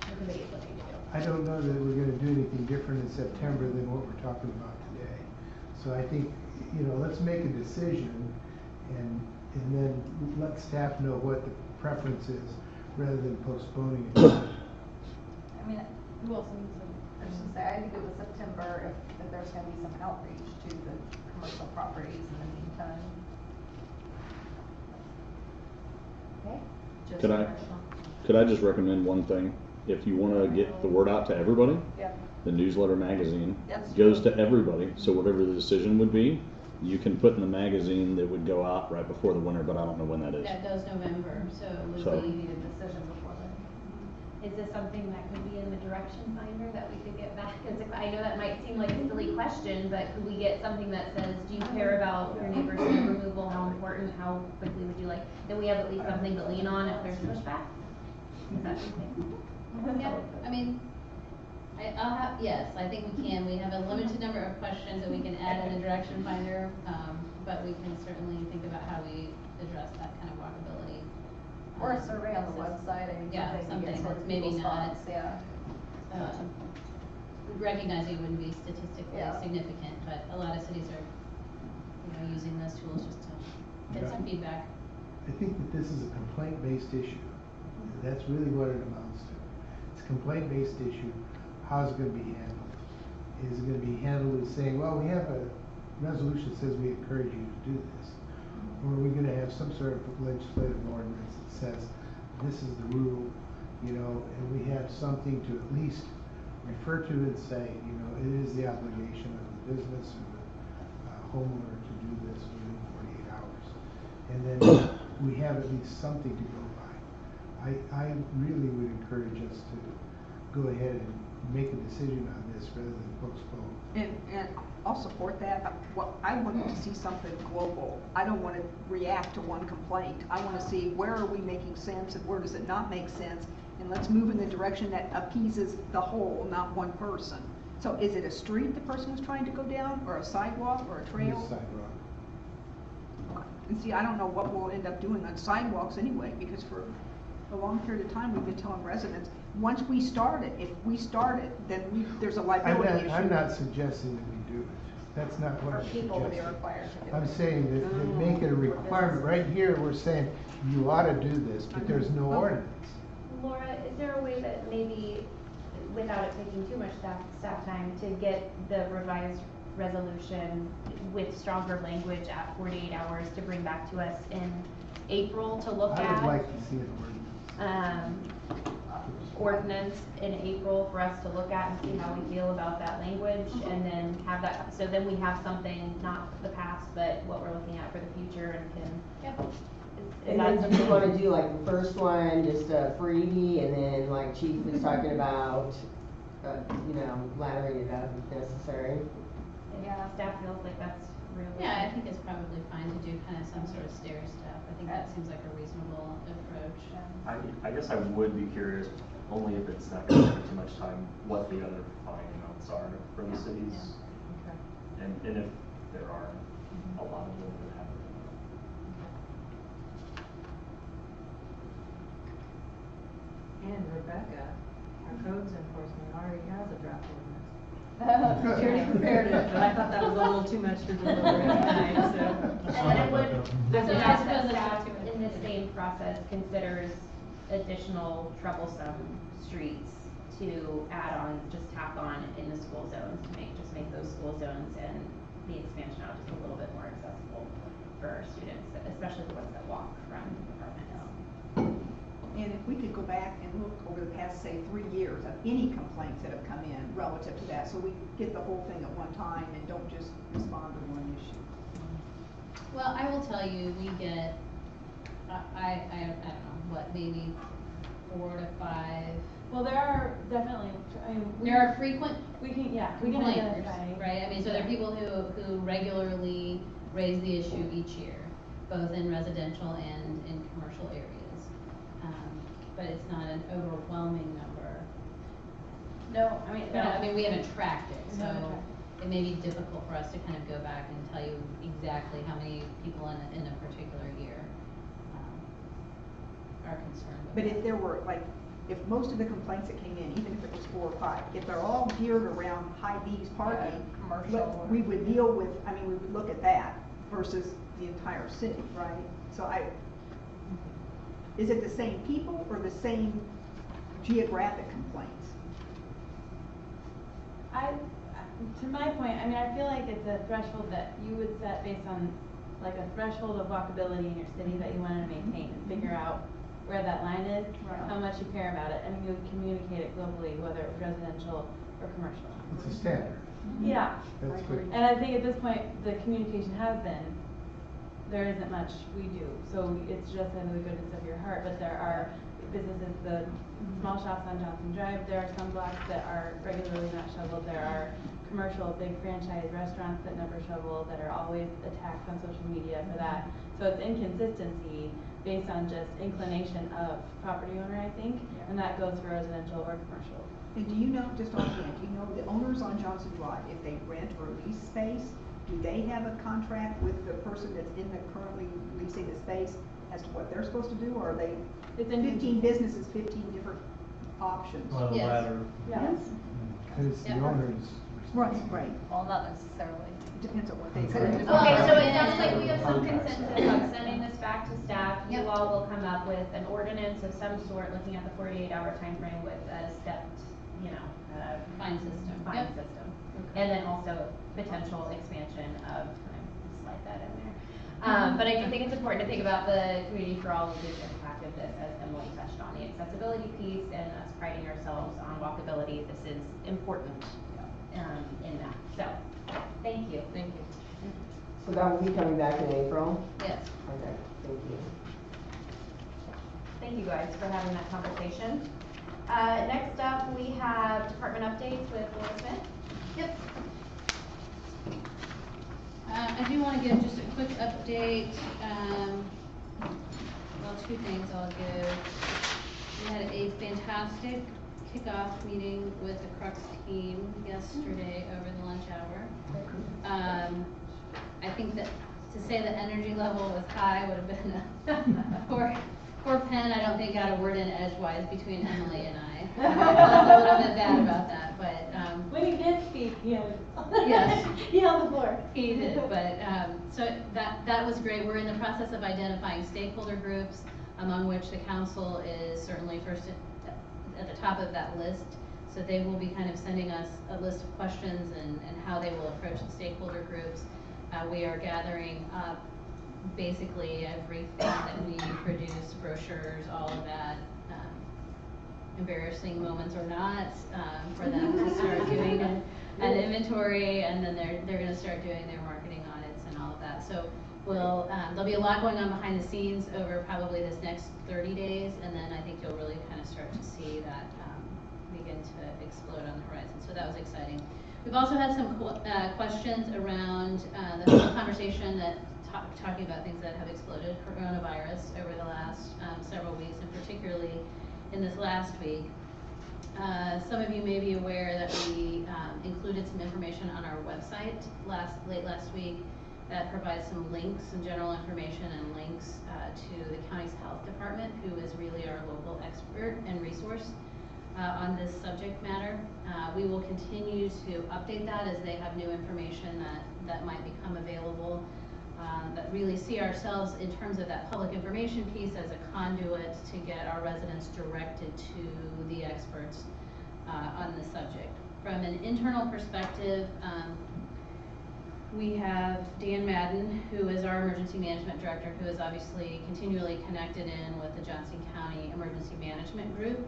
[SPEAKER 11] the committee is looking to do?
[SPEAKER 2] I don't know that we're gonna do anything different in September than what we're talking about today. So I think, let's make a decision and then let staff know what the preference is rather than postponing it.
[SPEAKER 4] I mean,
[SPEAKER 11] Who else needs them?
[SPEAKER 4] I was just say, I think it was September, if there's gonna be some outreach to the commercial properties in the meantime. Okay?
[SPEAKER 3] Just
[SPEAKER 13] Could I-
[SPEAKER 3] commercial.
[SPEAKER 13] could I just recommend one thing? If you wanna get the word out to everybody,
[SPEAKER 4] Yeah.
[SPEAKER 13] the newsletter magazine
[SPEAKER 4] That's
[SPEAKER 13] goes
[SPEAKER 4] true.
[SPEAKER 13] to everybody, so whatever the decision would be, you can put in the magazine that would go out right before the winter, but I don't know when that is.
[SPEAKER 7] That goes November, so it would
[SPEAKER 13] So-
[SPEAKER 7] be.
[SPEAKER 4] We need a decision before then.
[SPEAKER 11] Is this something that could be in the direction finder that we could get back? I know that might seem like a silly question, but could we get something that says, do you care about your neighbor's snow removal? How important, how quickly would you like? Then we have at least something to lean on if there's pushback? Is that something?
[SPEAKER 7] Yeah, I mean, yes, I think we can. We have a limited number of questions that we can add in the direction finder, but we can certainly think about how we address that kind of walkability.
[SPEAKER 4] Or a survey on the website, I mean,
[SPEAKER 7] Yeah,
[SPEAKER 4] something to
[SPEAKER 7] something
[SPEAKER 4] get sort
[SPEAKER 7] that's
[SPEAKER 4] of
[SPEAKER 7] maybe
[SPEAKER 4] people's
[SPEAKER 7] not,
[SPEAKER 4] thoughts, yeah.
[SPEAKER 7] recognizing it wouldn't be statistically
[SPEAKER 4] Yeah.
[SPEAKER 7] significant, but a lot of cities are, using those tools just to get some feedback.
[SPEAKER 2] I think that this is a complaint-based issue. That's really what it amounts to. It's a complaint-based issue. How's it gonna be handled? Is it gonna be handled as saying, well, we have a resolution that says we encourage you to do this? Or are we gonna have some sort of legislative ordinance that says, this is the rule, and we have something to at least refer to and say, it is the obligation of the business or the homeowner to do this within 48 hours. And then we have at least something to go by. I really would encourage us to go ahead and make a decision on this rather than postpone.
[SPEAKER 5] And I'll support that, but what, I want to see something global. I don't want to react to one complaint. I want to see where are we making sense and where does it not make sense, and let's move in the direction that appeases the whole, not one person. So is it a street the person is trying to go down, or a sidewalk, or a trail?
[SPEAKER 2] Sidewalk.
[SPEAKER 5] And see, I don't know what we'll end up doing on sidewalks anyway, because for a long period of time, we've been telling residents, once we start it, if we start it, then there's a liability issue.
[SPEAKER 2] I'm not suggesting that we do it. That's not what
[SPEAKER 4] For
[SPEAKER 2] I'm
[SPEAKER 4] people to be
[SPEAKER 2] suggesting.
[SPEAKER 4] required to do it.
[SPEAKER 2] I'm saying that make it a requirement. Right here, we're saying you ought to do this, but there's no ordinance.
[SPEAKER 11] Laura, is there a way that maybe, without it taking too much staff time, to get the revised resolution with stronger language at 48 hours to bring back to us in April to look
[SPEAKER 2] I
[SPEAKER 11] at?
[SPEAKER 2] would like to see an
[SPEAKER 11] Ordinance in April for us to look at and see how we feel about that language, and then have that, so then we have something, not the past, but what we're looking at for the future, and can.
[SPEAKER 7] Yep.
[SPEAKER 11] Is
[SPEAKER 8] And
[SPEAKER 11] that
[SPEAKER 8] then do
[SPEAKER 11] something?
[SPEAKER 8] you wanna do like the first one, just a freebie, and then like Chief was talking about, laddering it up if necessary?
[SPEAKER 11] Yeah, staff feels like that's realistic.
[SPEAKER 7] Yeah, I think it's probably fine to do kind of some sort of stair step. I think that seems like a reasonable approach.
[SPEAKER 10] I guess I would be curious, only if it's not gonna take too much time, what the other fine amounts are for the cities. And if there are a lot of them that have it.
[SPEAKER 3] And Rebecca, our codes enforcement already has a draft ordinance.
[SPEAKER 4] She
[SPEAKER 3] She already prepared it, but I thought that was a little too much to deliver tonight, so.
[SPEAKER 11] And then I would
[SPEAKER 7] So
[SPEAKER 11] suggest
[SPEAKER 7] I
[SPEAKER 11] that
[SPEAKER 7] suppose
[SPEAKER 11] staff
[SPEAKER 7] that's too
[SPEAKER 11] in the same process considers additional troublesome streets to add on, just tack on in the school zones to make those school zones and the expansion out just a little bit more accessible for our students, especially the ones that walk from apartments.
[SPEAKER 5] And if we could go back and look over the past, say, 3 years of any complaints that have come in relative to that, so we get the whole thing at one time and don't just respond to one issue.
[SPEAKER 7] Well, I will tell you, we get, I don't know, what, maybe 4 to 5.
[SPEAKER 11] Well, there are definitely,
[SPEAKER 7] There are frequent
[SPEAKER 11] we can
[SPEAKER 7] complainers,
[SPEAKER 11] identify.
[SPEAKER 7] right? I mean, so there are people who regularly raise the issue each year, both in residential and in commercial areas. But it's not an overwhelming number.
[SPEAKER 11] No,
[SPEAKER 7] I mean, we haven't tracked it,
[SPEAKER 11] We
[SPEAKER 7] so
[SPEAKER 11] haven't tracked
[SPEAKER 7] it may be difficult for us to kind of go back and tell you exactly how many people in a particular year are concerned with
[SPEAKER 5] But
[SPEAKER 7] that.
[SPEAKER 5] if there were, like, if most of the complaints that came in, even if it was 4 or 5, if they're all geared around high B's parking,
[SPEAKER 4] commercial.
[SPEAKER 5] we would deal with, we would look at that versus the entire city, right? So is it the same people or the same geographic complaints?
[SPEAKER 11] To my point, I feel like it's a threshold that you would set based on, like, a threshold of walkability in your city that you wanted to maintain, and figure out where that line is,
[SPEAKER 5] Right.
[SPEAKER 11] how much you care about it, and you would communicate it globally, whether it was residential or commercial.
[SPEAKER 2] It's a standard.
[SPEAKER 11] Yeah,
[SPEAKER 2] That's good.
[SPEAKER 11] and I think at this point, the communication has been, there isn't much we do, so it's just in the goodness of your heart, but there are businesses, the small shops on Johnson Drive, there are some blocks that are regularly not shoveled, there are commercial, big franchise restaurants that never shovel, that are always attacked on social media for that. So it's inconsistency based on just inclination of property owner, I think, and that goes for residential or commercial.
[SPEAKER 5] And do you know, just offhand, do you know the owners on Johnson Drive, if they rent or lease space, do they have a contract with the person that's currently leasing the space as to what they're supposed to do, or are they
[SPEAKER 11] It's in
[SPEAKER 5] 15 businesses, 15 different options?
[SPEAKER 9] Well,
[SPEAKER 7] Yes.
[SPEAKER 9] ladder.
[SPEAKER 5] Yes.
[SPEAKER 2] And it's the
[SPEAKER 7] Yeah.
[SPEAKER 2] owner's
[SPEAKER 5] Right,
[SPEAKER 2] responsibility.
[SPEAKER 5] right.
[SPEAKER 4] Well, not necessarily.
[SPEAKER 5] It depends on what they.
[SPEAKER 11] Okay,
[SPEAKER 7] Well,
[SPEAKER 11] so it
[SPEAKER 7] and-
[SPEAKER 11] sounds like we have some consensus on sending this back to staff. You
[SPEAKER 7] Yep.
[SPEAKER 11] all will come up with an ordinance of some sort, looking at the 48-hour timeframe with a stepped,
[SPEAKER 7] Fine system.
[SPEAKER 11] fine
[SPEAKER 7] Yep.
[SPEAKER 11] system. And then also potential expansion of, can I slide that in there? But I do think it's important to think about the community for all of the impact of this, as Emily touched on, the accessibility piece and us priding ourselves on walkability. This is important, in that. So, thank you.
[SPEAKER 3] Thank you.
[SPEAKER 8] So that will be coming back in April?
[SPEAKER 7] Yes.
[SPEAKER 8] Okay, thank you.
[SPEAKER 11] Thank you guys for having that conversation. Next up, we have department updates with Laura Smith.
[SPEAKER 7] Yep. I do want to give just a quick update. Well, two things I'll give. We had a fantastic kickoff meeting with the Crux team yesterday over the lunch hour. I think that to say the energy level was high would have been for Penn. I don't think got a word in edgewise between Emily and I. I felt a little bit bad about that, but
[SPEAKER 12] When he did speak, yes.
[SPEAKER 7] Yes.
[SPEAKER 12] On the floor.
[SPEAKER 7] He did, but so that was great. We're in the process of identifying stakeholder groups, among which the council is certainly first at the top of that list. So they will be kind of sending us a list of questions and how they will approach the stakeholder groups. We are gathering up basically everything that we produce, brochures, all of that. Embarrassing moments or not, for them to start doing an inventory, and then they're going to start doing their marketing audits and all of that. So there'll be a lot going on behind the scenes over probably this next 30 days, and then I think you'll really kind of start to see that begin to explode on the horizon. So that was exciting. We've also had some questions around the whole conversation that talking about things that have exploded, coronavirus, over the last several weeks, and particularly in this last week. Some of you may be aware that we included some information on our website late last week that provides some links, some general information and links to the county's health department, who is really our local expert and resource on this subject matter. We will continue to update that as they have new information that might become available. But really see ourselves in terms of that public information piece as a conduit to get our residents directed to the experts on the subject. From an internal perspective, we have Dan Madden, who is our emergency management director, who is obviously continually connected in with the Johnson County Emergency Management Group.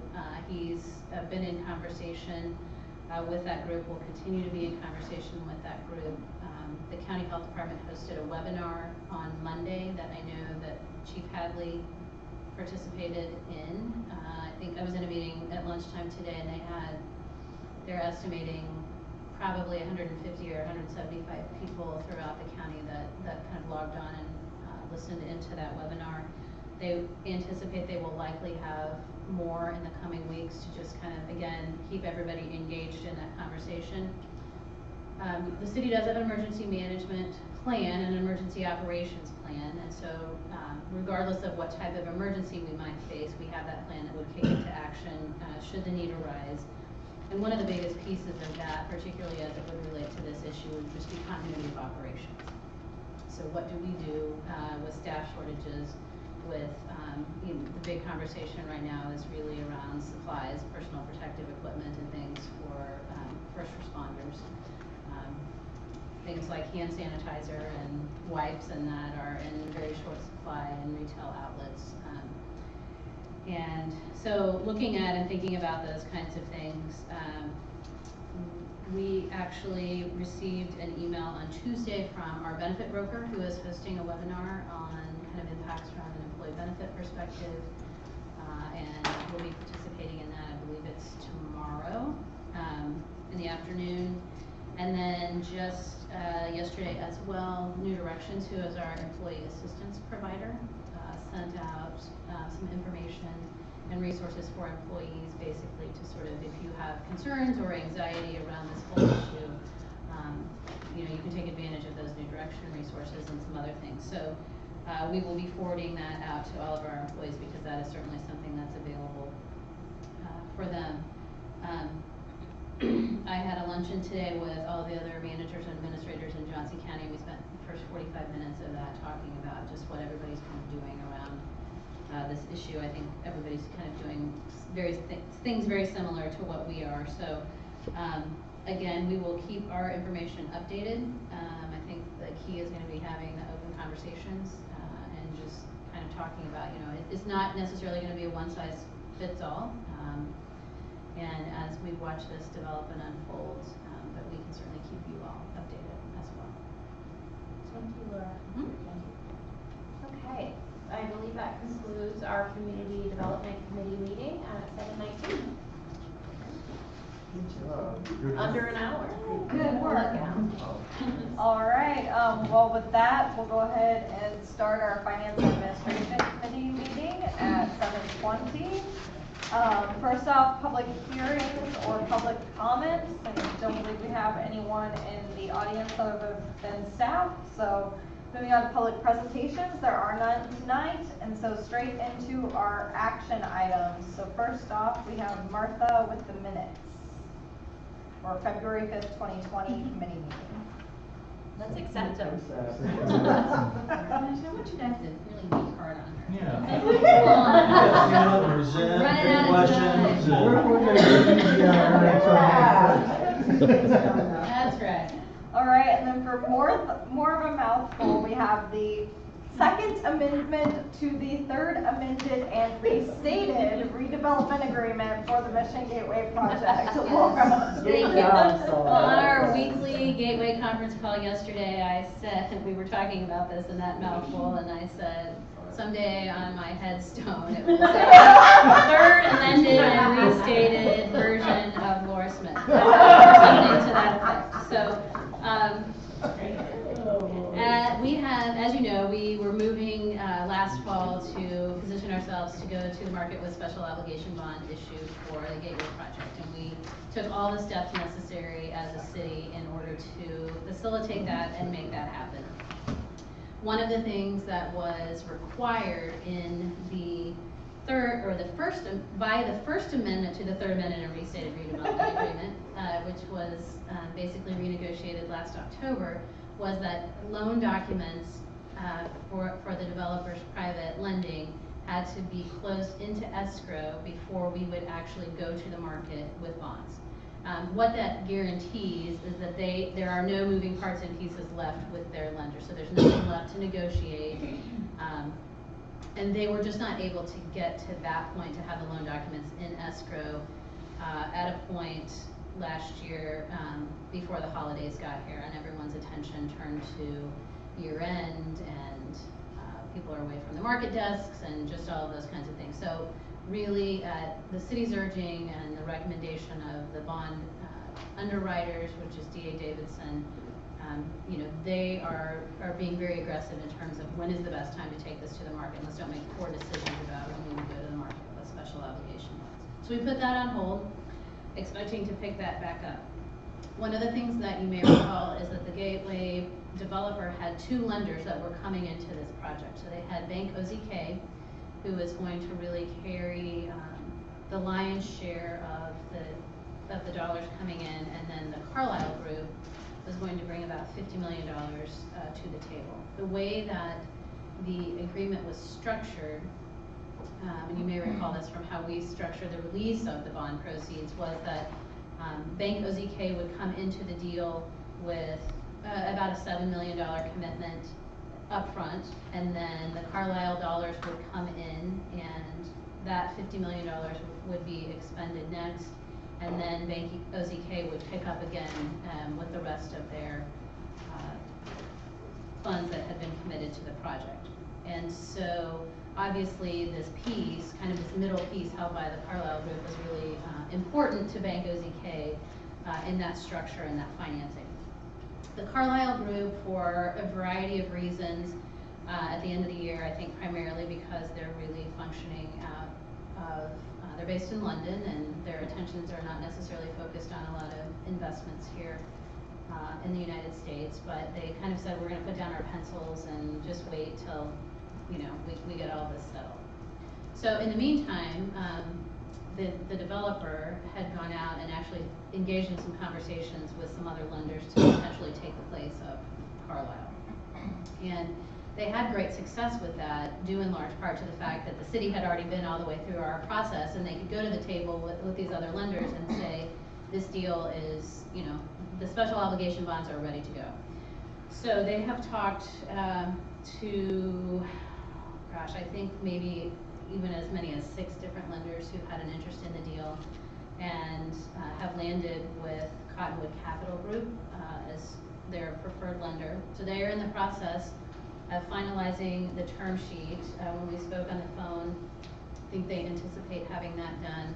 [SPEAKER 7] He's been in conversation with that group, will continue to be in conversation with that group. The county health department hosted a webinar on Monday that I know that Chief Hadley participated in. I think I was in a meeting at lunchtime today, and they're estimating probably 150 or 175 people throughout the county that kind of logged on and listened into that webinar. They anticipate they will likely have more in the coming weeks to just kind of, again, keep everybody engaged in that conversation. The city does have an emergency management plan and an emergency operations plan, and so regardless of what type of emergency we might face, we have that plan that would kick into action should the need arise. And one of the biggest pieces of that, particularly as it would relate to this issue, would just be continuity of operations. So what do we do with staff shortages, with the big conversation right now is really around supplies, personal protective equipment, and things for first responders. Things like hand sanitizer and wipes and that are in very short supply in retail outlets. And so looking at and thinking about those kinds of things, we actually received an email on Tuesday from our benefit broker, who is hosting a webinar on kind of impacts from an employee benefit perspective, and we'll be participating in that. I believe it's tomorrow in the afternoon. And then just yesterday as well, New Directions, who is our employee assistance provider, sent out some information and resources for employees, basically to sort of, if you have concerns or anxiety around this whole issue, you can take advantage of those New Direction resources and some other things. So we will be forwarding that out to all of our employees, because that is certainly something that's available for them. I had a luncheon today with all the other managers and administrators in Johnson County. We spent the first 45 minutes of that talking about just what everybody's kind of doing around this issue. I think everybody's kind of doing things very similar to what we are. So again, we will keep our information updated. I think the key is going to be having the open conversations and just kind of talking about, it's not necessarily going to be a one-size-fits-all. And as we watch this develop and unfold, but we can certainly keep you all updated as well.
[SPEAKER 11] Thank you, Laura. Mm-hmm. Okay, I believe that concludes our Community Development Committee meeting at 7:19. Under an hour.
[SPEAKER 4] Good work.
[SPEAKER 11] Look out.
[SPEAKER 4] All right, well, with that, we'll go ahead and start our Finance and Administration Committee meeting at 7:20. First off, public hearings or public comments. I don't believe we have anyone in the audience other than staff. So moving on to public presentations, there are none tonight. And so straight into our action items. So first off, we have Martha with the minutes for February 5th, 2020 committee meeting.
[SPEAKER 11] Let's accept them.
[SPEAKER 7] Gosh, I want you to have to really be hard on her.
[SPEAKER 14] Yeah.
[SPEAKER 7] Come on.
[SPEAKER 14] Present,
[SPEAKER 7] Running out of
[SPEAKER 14] questions,
[SPEAKER 7] time.
[SPEAKER 2] We're gonna get these down our next one.
[SPEAKER 7] That's right.
[SPEAKER 4] All right, and then for more of a mouthful, we have the second amendment to the third amended and restated redevelopment agreement for the Mission Gateway project. Laura.
[SPEAKER 7] Thank you. On our weekly Gateway conference call yesterday, I said, we were talking about this in that mouthful, and I said, someday on my headstone, it will say, third amended and restated version of Laura Smith. Or something to that effect. So, we have, as you know, we were moving last fall to position ourselves to go to the market with special obligation bond issued for the Gateway project. And we took all the steps necessary as a city in order to facilitate that and make that happen. One of the things that was required in the by the first amendment to the third amendment and restated redevelopment agreement, which was basically renegotiated last October, was that loan documents for the developer's private lending had to be closed into escrow before we would actually go to the market with bonds. What that guarantees is that there are no moving parts and pieces left with their lender, so there's nothing left to negotiate. And they were just not able to get to that point to have the loan documents in escrow at a point last year before the holidays got here and everyone's attention turned to year end and people are away from the market desks and just all of those kinds of things. So really the city's urging and the recommendation of the bond underwriters, which is D.A. Davidson, they are being very aggressive in terms of when is the best time to take this to the market. Let's don't make poor decisions about when we would go to the market with special obligation bonds. So we put that on hold, expecting to pick that back up. One of the things that you may recall is that the Gateway developer had two lenders that were coming into this project. So they had Bank OZK, who was going to really carry the lion's share of the dollars coming in, and then the Carlyle Group was going to bring about $50 million to the table. The way that the agreement was structured, and you may recall this from how we structured the release of the bond proceeds, was that Bank OZK would come into the deal with about a $7 million commitment up front, and then the Carlyle dollars would come in, and that $50 million would be expended next, and then Bank OZK would pick up again with the rest of their funds that had been committed to the project. And so obviously this piece, kind of this middle piece held by the Carlyle Group, was really important to Bank OZK in that structure and that financing. The Carlyle Group, for a variety of reasons, at the end of the year, I think primarily because they're really functioning out of, they're based in London and their attentions are not necessarily focused on a lot of investments here in the United States, but they kind of said we're going to put down our pencils and just wait till we get all this settled. So in the meantime, the developer had gone out and actually engaged in some conversations with some other lenders to potentially take the place of Carlyle. And they had great success with that, due in large part to the fact that the city had already been all the way through our process, and they could go to the table with these other lenders and say, this deal is, the special obligation bonds are ready to go. So they have talked to, gosh, I think maybe even as many as 6 different lenders who had an interest in the deal, and have landed with Cottonwood Capital Group as their preferred lender. So they are in the process of finalizing the term sheet. When we spoke on the phone, I think they anticipate having that done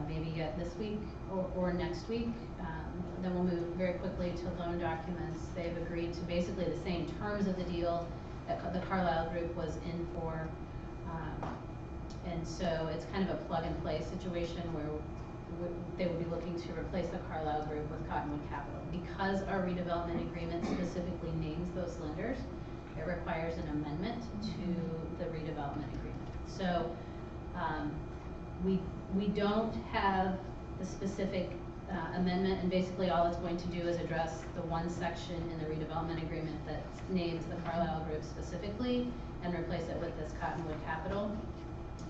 [SPEAKER 7] maybe yet this week or next week. Then we'll move very quickly to loan documents. They've agreed to basically the same terms of the deal that the Carlisle group was in for. And so it's kind of a plug and play situation where they will be looking to replace the Carlisle group with Cottonwood Capital. Because our redevelopment agreement specifically names those lenders, it requires an amendment to the redevelopment agreement. So we don't have the specific amendment, and basically all it's going to do is address the one section in the redevelopment agreement that names the Carlisle group specifically and replace it with this Cottonwood Capital.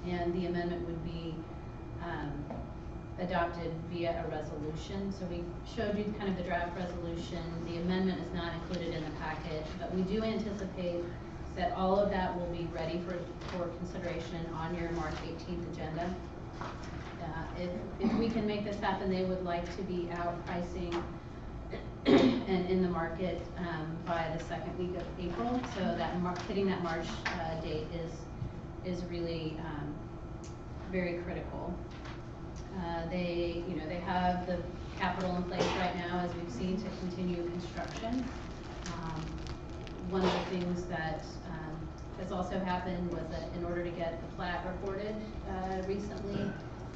[SPEAKER 7] And the amendment would be adopted via a resolution. So we showed you kind of the draft resolution. The amendment is not included in the packet, but we do anticipate that all of that will be ready for consideration on your March 18th agenda. If we can make this happen, they would like to be out pricing and in the market by the second week of April. So that hitting that March date is really very critical. They have the capital in place right now, as we've seen, to continue construction. One of the things that has also happened was that in order to get the plat recorded recently,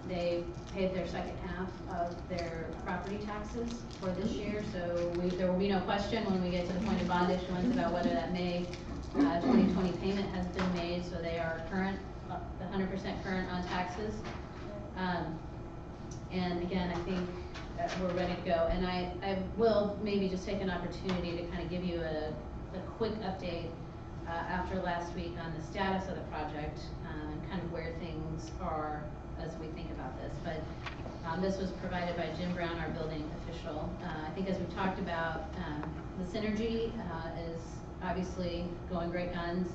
[SPEAKER 7] they paid their second half of their property taxes for this year. So there will be no question when we get to the point of bond issuance about whether that May 2020 payment has been made. So they are current, 100% current on taxes. And again, I think we're ready to go. And I will maybe just take an opportunity to kind of give you a quick update after last week on the status of the project and kind of where things are as we think about this. But this was provided by Jim Brown, our building official. I think as we've talked about, the synergy is obviously going great guns.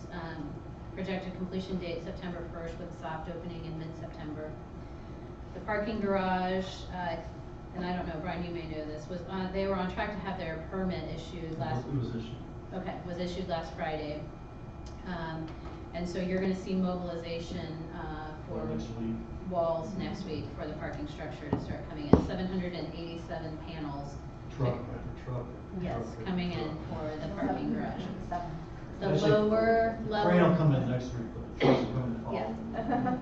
[SPEAKER 7] Projected completion date September 1st with soft opening in mid-September. The parking garage, and I don't know, Brian, you may know this, was they were on track to have their permit issued last.
[SPEAKER 14] It was issued.
[SPEAKER 7] Okay, was issued last Friday. And so you're gonna see mobilization for
[SPEAKER 14] Next week.
[SPEAKER 7] walls next week for the parking structure to start coming in. 787 panels.
[SPEAKER 14] Truck after truck.
[SPEAKER 7] Yes,
[SPEAKER 14] truck after
[SPEAKER 7] coming in
[SPEAKER 14] truck.
[SPEAKER 7] for the parking garage. The
[SPEAKER 14] Actually,
[SPEAKER 7] lower level.
[SPEAKER 14] Crane will come in next week, but the trucks are coming in.
[SPEAKER 7] Yeah.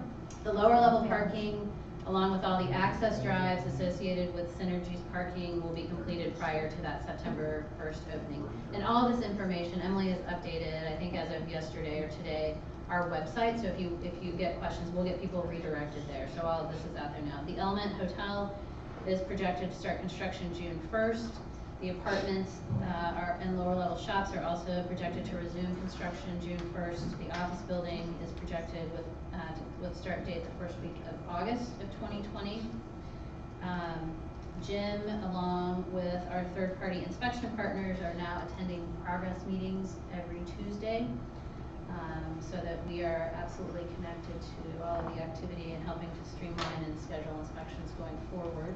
[SPEAKER 7] The lower level parking, along with all the access drives associated with Synergy's parking, will be completed prior to that September 1st opening. And all this information, Emily has updated, I think as of yesterday or today, our website. So if you get questions, we'll get people redirected there. So all of this is out there now. The Element Hotel is projected to start construction June 1st. The apartments and lower level shops are also projected to resume construction June 1st. The office building is projected with start date the first week of August of 2020. Jim, along with our third-party inspection partners, are now attending progress meetings every Tuesday, so that we are absolutely connected to all of the activity and helping to streamline and schedule inspections going forward.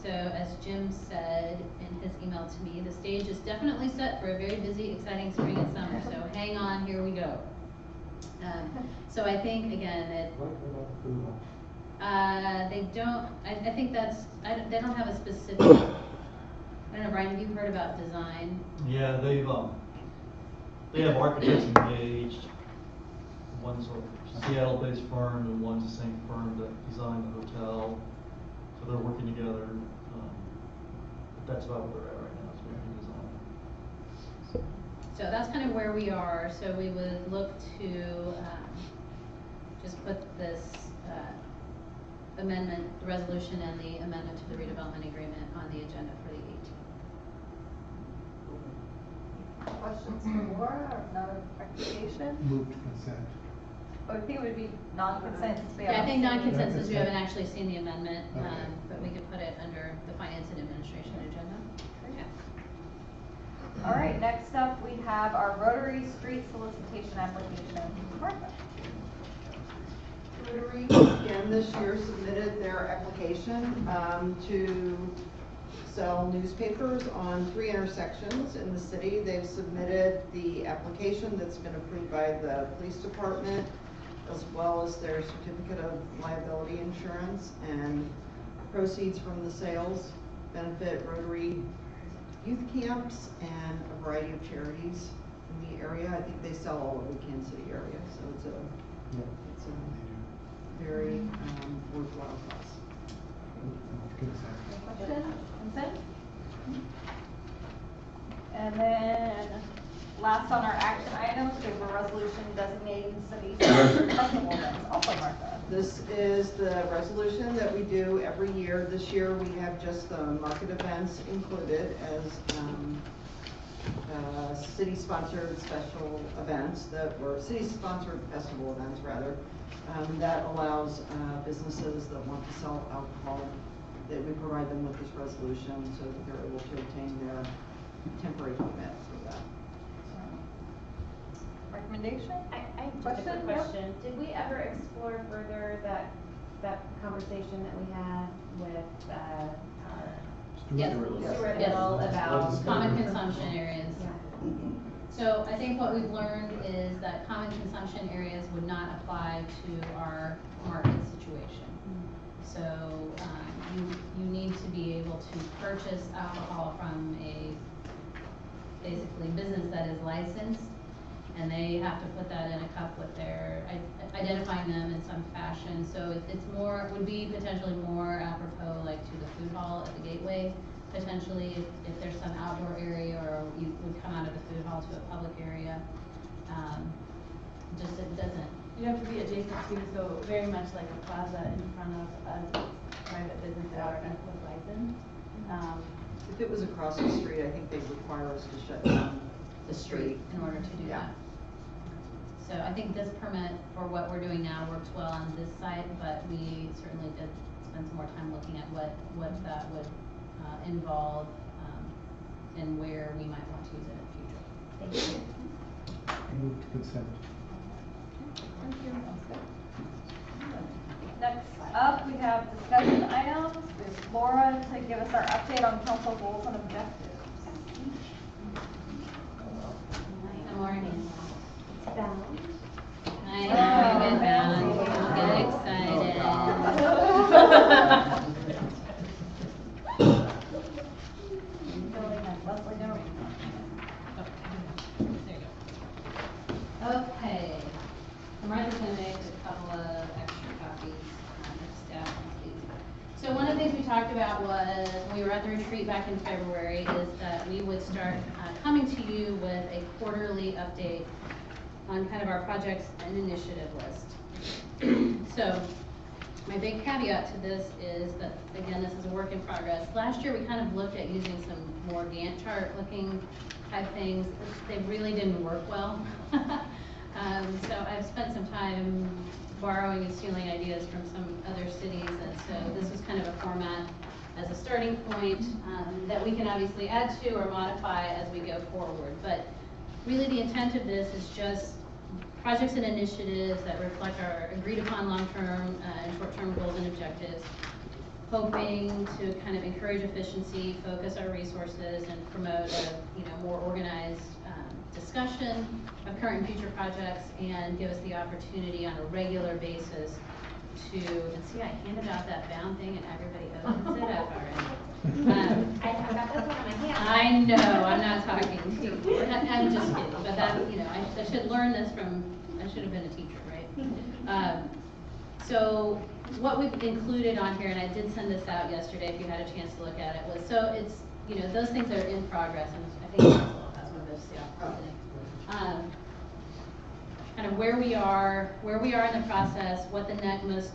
[SPEAKER 7] So as Jim said in his email to me, the stage is definitely set for a very busy, exciting spring and summer. So hang on, here we go. So I think again that they don't. I think they don't have a specific. I don't know, Brian. Have you heard about design?
[SPEAKER 14] Yeah, they have architects engaged. One's a Seattle-based firm, and one's the same firm that designed the hotel. So they're working together. But that's about where they're at right now. It's working design.
[SPEAKER 7] So that's kind of where we are. So we would look to just put this amendment, the resolution, and the amendment to the redevelopment agreement on the agenda for the 18th.
[SPEAKER 4] Questions for Laura or another recommendation?
[SPEAKER 2] Move to consent.
[SPEAKER 4] I would think it would be non-consent since we
[SPEAKER 7] Yeah, I
[SPEAKER 4] haven't
[SPEAKER 7] think
[SPEAKER 4] seen-
[SPEAKER 7] non-consensus, we
[SPEAKER 2] Non-consent.
[SPEAKER 7] haven't actually seen the amendment,
[SPEAKER 2] Okay.
[SPEAKER 7] but we could put it under the finance and administration agenda. Yeah.
[SPEAKER 4] All right, next up, we have our Rotary Street solicitation application. Martha.
[SPEAKER 15] Rotary again this year submitted their application to sell newspapers on 3 intersections in the city. They've submitted the application that's been approved by the police department, as well as their certificate of liability insurance. And proceeds from the sales benefit Rotary youth camps and a variety of charities in the area. I think they sell all over the Kansas City area, so it's a very worthwhile cause.
[SPEAKER 4] Question? Consent? And then, last on our action items, we have a resolution designating city festival events. Also, Martha.
[SPEAKER 15] This is the resolution that we do every year. This year, we have just the market events included as city-sponsored special events were city-sponsored festival events, rather. That allows businesses that want to sell alcohol, that we provide them with this resolution so that they're able to obtain their temporary permit for that.
[SPEAKER 4] Recommendation?
[SPEAKER 11] I just have a quick question. Did we ever explore further that conversation that we had with,
[SPEAKER 7] Yes.
[SPEAKER 11] Stuart
[SPEAKER 7] Yes.
[SPEAKER 11] Hill about?
[SPEAKER 7] Common consumption areas.
[SPEAKER 11] Yeah.
[SPEAKER 7] So I think what we've learned is that common consumption areas would not apply to our market situation. So, you need to be able to purchase alcohol from basically business that is licensed, and they have to put that in a cup with their, identifying them in some fashion. So it's more, would be potentially more apropos like to the food hall at the gateway, potentially if there's some outdoor area or you would come out of the food hall to a public area. Just it doesn't.
[SPEAKER 11] You have to be adjacent to, so very much like a plaza in front of a private business that already was licensed.
[SPEAKER 15] If it was across the street, I think they'd require us to shut down
[SPEAKER 7] The street in order to do that. So I think this permit for what we're doing now works well on this site, but we certainly did spend some more time looking at what that would involve, and where we might want to use it in the future.
[SPEAKER 11] Thank you.
[SPEAKER 2] Move to consent.
[SPEAKER 4] Thank you. Next up, we have discussion items. There's Laura to give us our update on council goals and objectives.
[SPEAKER 7] Good morning.
[SPEAKER 11] It's bound.
[SPEAKER 7] I know, get bound, get excited. Okay, so Martha's gonna make a couple of extra copies, if staff wants these. So one of the things we talked about was, when we were at the retreat back in February, is that we would start coming to you with a quarterly update on kind of our projects and initiative list. So my big caveat to this is that, again, this is a work in progress. Last year, we kind of looked at using some more Gantt chart looking type things. They really didn't work well. So I've spent some time borrowing and stealing ideas from some other cities, and so this was kind of a format as a starting point that we can obviously add to or modify as we go forward. But really the intent of this is just projects and initiatives that reflect our agreed upon long-term and short-term goals and objectives, hoping to kind of encourage efficiency, focus our resources, and promote a more organized discussion of current and future projects, and give us the opportunity on a regular basis to, and see, I handed out that bound thing and everybody opens it up already.
[SPEAKER 11] I got this one in my hand.
[SPEAKER 7] I know, I'm not talking to you. I'm just kidding, but that, I should learn this from, I should have been a teacher, right? So what we've included on here, and I did send this out yesterday if you had a chance to look at it, was, so it's, those things are in progress, and I think that's one of those, kind of where we are in the process, what the next most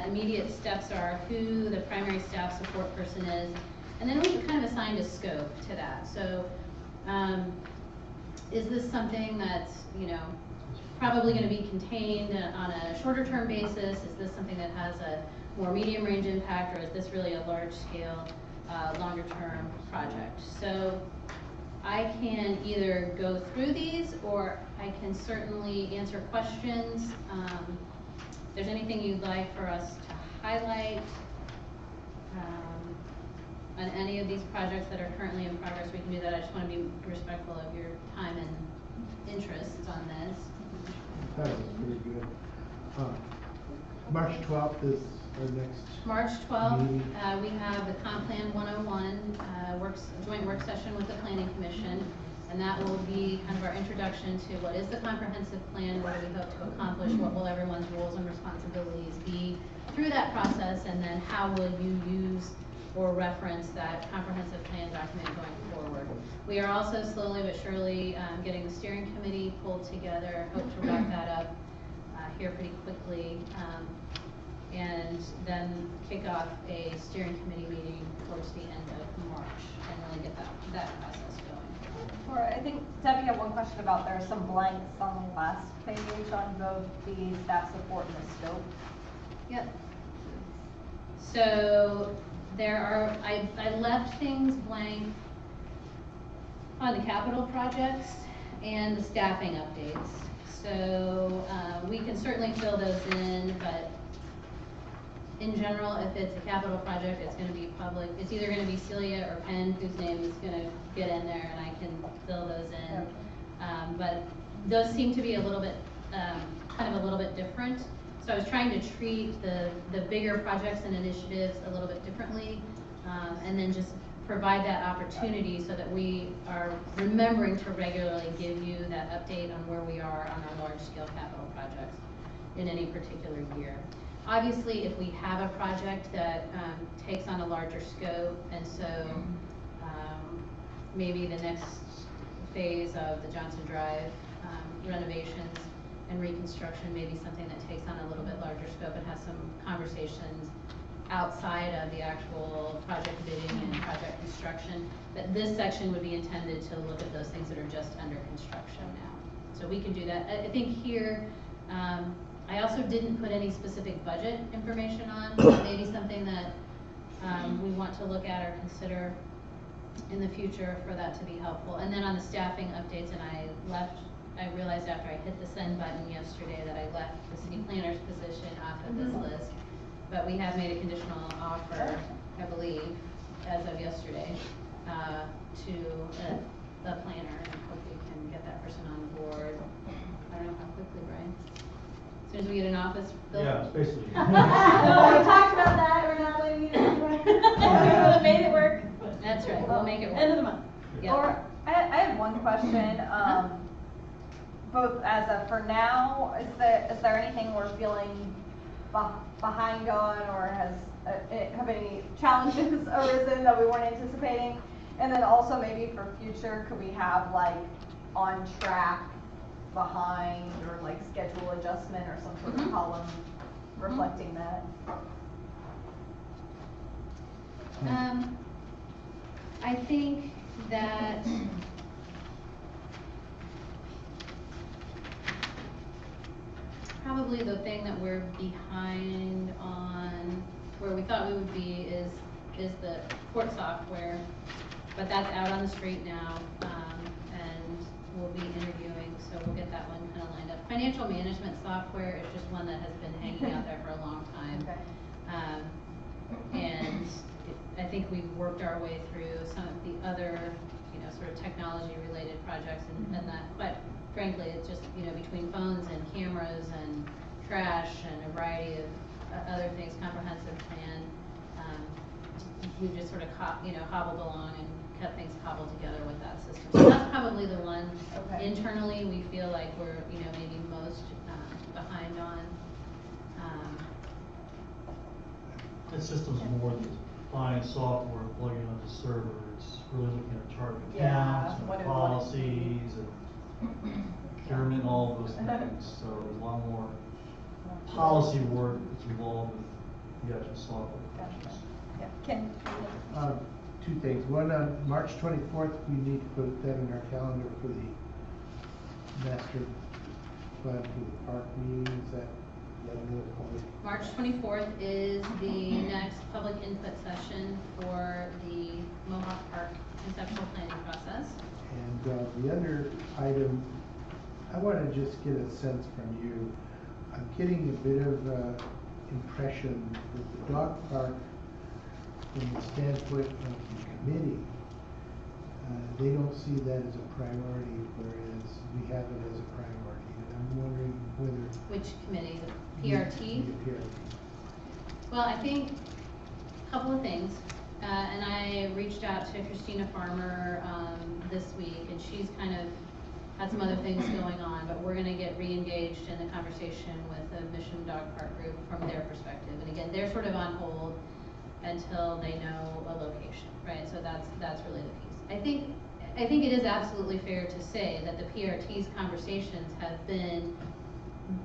[SPEAKER 7] immediate steps are, who the primary staff support person is, and then we've kind of assigned a scope to that. So is this something that's, probably going to be contained on a shorter term basis? Is this something that has a more medium range impact, or is this really a large scale, longer term project? So I can either go through these, or I can certainly answer questions. If there's anything you'd like for us to highlight on any of these projects that are currently in progress, we can do that. I just want to be respectful of your time and interests on this.
[SPEAKER 2] That was pretty good. March 12th is our next?
[SPEAKER 7] March 12th,
[SPEAKER 2] meeting?
[SPEAKER 7] we have the Comp Plan 101, joint work session with the Planning Commission. And that will be kind of our introduction to what is the comprehensive plan, what do we hope to accomplish, what will everyone's roles and responsibilities be through that process, and then how would you use or reference that comprehensive plan document going forward. We are also slowly but surely getting the steering committee pulled together, hope to wrap that up here pretty quickly, and then kick off a steering committee meeting towards the end of March and really get that process going.
[SPEAKER 4] Or I think Debbie had one question about there are some blanks on the last page on both the staff support and the scope.
[SPEAKER 7] Yep. So there are, I left things blank on the capital projects and the staffing updates. So we can certainly fill those in, but in general, if it's a capital project, it's gonna be public. It's either gonna be Celia or Penn whose name is gonna get in there, and I can fill those in. But those seem to be a little bit, kind of a little bit different. So I was trying to treat the bigger projects and initiatives a little bit differently, and then just provide that opportunity so that we are remembering to regularly give you that update on where we are on our large-scale capital projects in any particular year. Obviously, if we have a project that takes on a larger scope, and so maybe the next phase of the Johnson Drive renovations and reconstruction may be something that takes on a little bit larger scope and has some conversations outside of the actual project bidding and project construction, that this section would be intended to look at those things that are just under construction now. So we can do that. I think here, I also didn't put any specific budget information on. That may be something that we want to look at or consider in the future for that to be helpful. And then on the staffing updates, and I realized after I hit the send button yesterday that I left the city planner's position off of this list. But we have made a conditional offer, I believe, as of yesterday, to the planner, and hope we can get that person on board. I don't know how quickly, Brian. As soon as we get an office built?
[SPEAKER 14] Yeah, it's basically.
[SPEAKER 4] We talked about that, we're not letting you anywhere. We made it work.
[SPEAKER 7] That's right, we'll make it work.
[SPEAKER 4] End of the month.
[SPEAKER 7] Yep.
[SPEAKER 4] Or, I had one question, both as of for now, is there anything we're feeling behind on, or have any challenges arisen that we weren't anticipating? And then also maybe for future, could we have like on track, behind, or like schedule adjustment or some sort of column reflecting that?
[SPEAKER 7] I think that probably the thing that we're behind on, where we thought we would be, is the court software, but that's out on the street now, and we'll be interviewing, so we'll get that one kind of lined up. Financial management software is just one that has been hanging out there for a long time.
[SPEAKER 4] Okay.
[SPEAKER 7] And I think we've worked our way through some of the other, sort of technology-related projects, and that, quite frankly, it's just, between phones and cameras and trash and a variety of other things, comprehensive plan, we've just sort of, hobbled along and kept things cobbled together with that system. So that's probably the one.
[SPEAKER 4] Okay.
[SPEAKER 7] Internally, we feel like we're, maybe most behind on.
[SPEAKER 14] That system's more than buying software and plugging it onto server. It's really looking at chart accounts and policies and procurement, all of those things. So there's a lot more policy work that's involved with the actual software.
[SPEAKER 4] Gotcha. Yeah. Ken?
[SPEAKER 2] Two things. One, on March 24th, we need to put that in our calendar for the master plan for the park meeting. Is that another public?
[SPEAKER 7] March 24th is the next public input session for the Mohawk Park conceptual planning process.
[SPEAKER 2] And the other item, I want to just get a sense from you. I'm getting a bit of impression that the dog park, from the standpoint of the committee, they don't see that as a priority, whereas we have it as a priority. And I'm wondering whether...
[SPEAKER 7] Which committee? The PRT?
[SPEAKER 2] The PRT.
[SPEAKER 7] Well, I think a couple of things, and I reached out to Christina Farmer, this week, and she's kind of had some other things going on, but we're gonna get re-engaged in the conversation with the Mission Dog Park Group from their perspective. And again, they're sort of on hold until they know a location, right? So that's really the piece. I think it is absolutely fair to say that the PRT's conversations have been,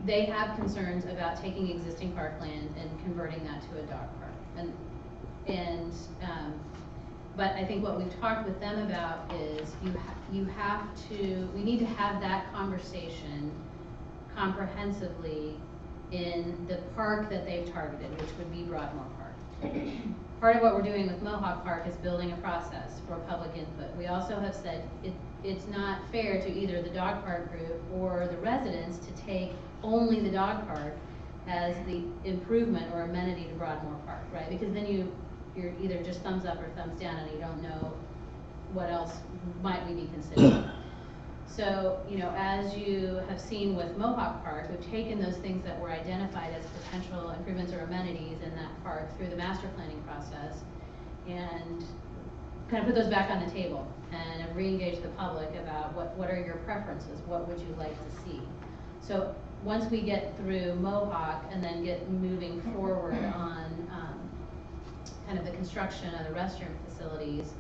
[SPEAKER 7] they have concerns about taking existing parkland and converting that to a dog park. But I think what we've talked with them about is we need to have that conversation comprehensively in the park that they've targeted, which would be Broadmoor Park. Part of what we're doing with Mohawk Park is building a process for public input. We also have said it's not fair to either the dog park group or the residents to take only the dog park as the improvement or amenity to Broadmoor Park, right? Because then you're either just thumbs up or thumbs down and you don't know what else might we be considering. So, as you have seen with Mohawk Park, we've taken those things that were identified as potential improvements or amenities in that park through the master planning process and kind of put those back on the table and have re-engaged the public about what are your preferences, what would you like to see. So once we get through Mohawk and then get moving forward on kind of the construction of the restroom facilities,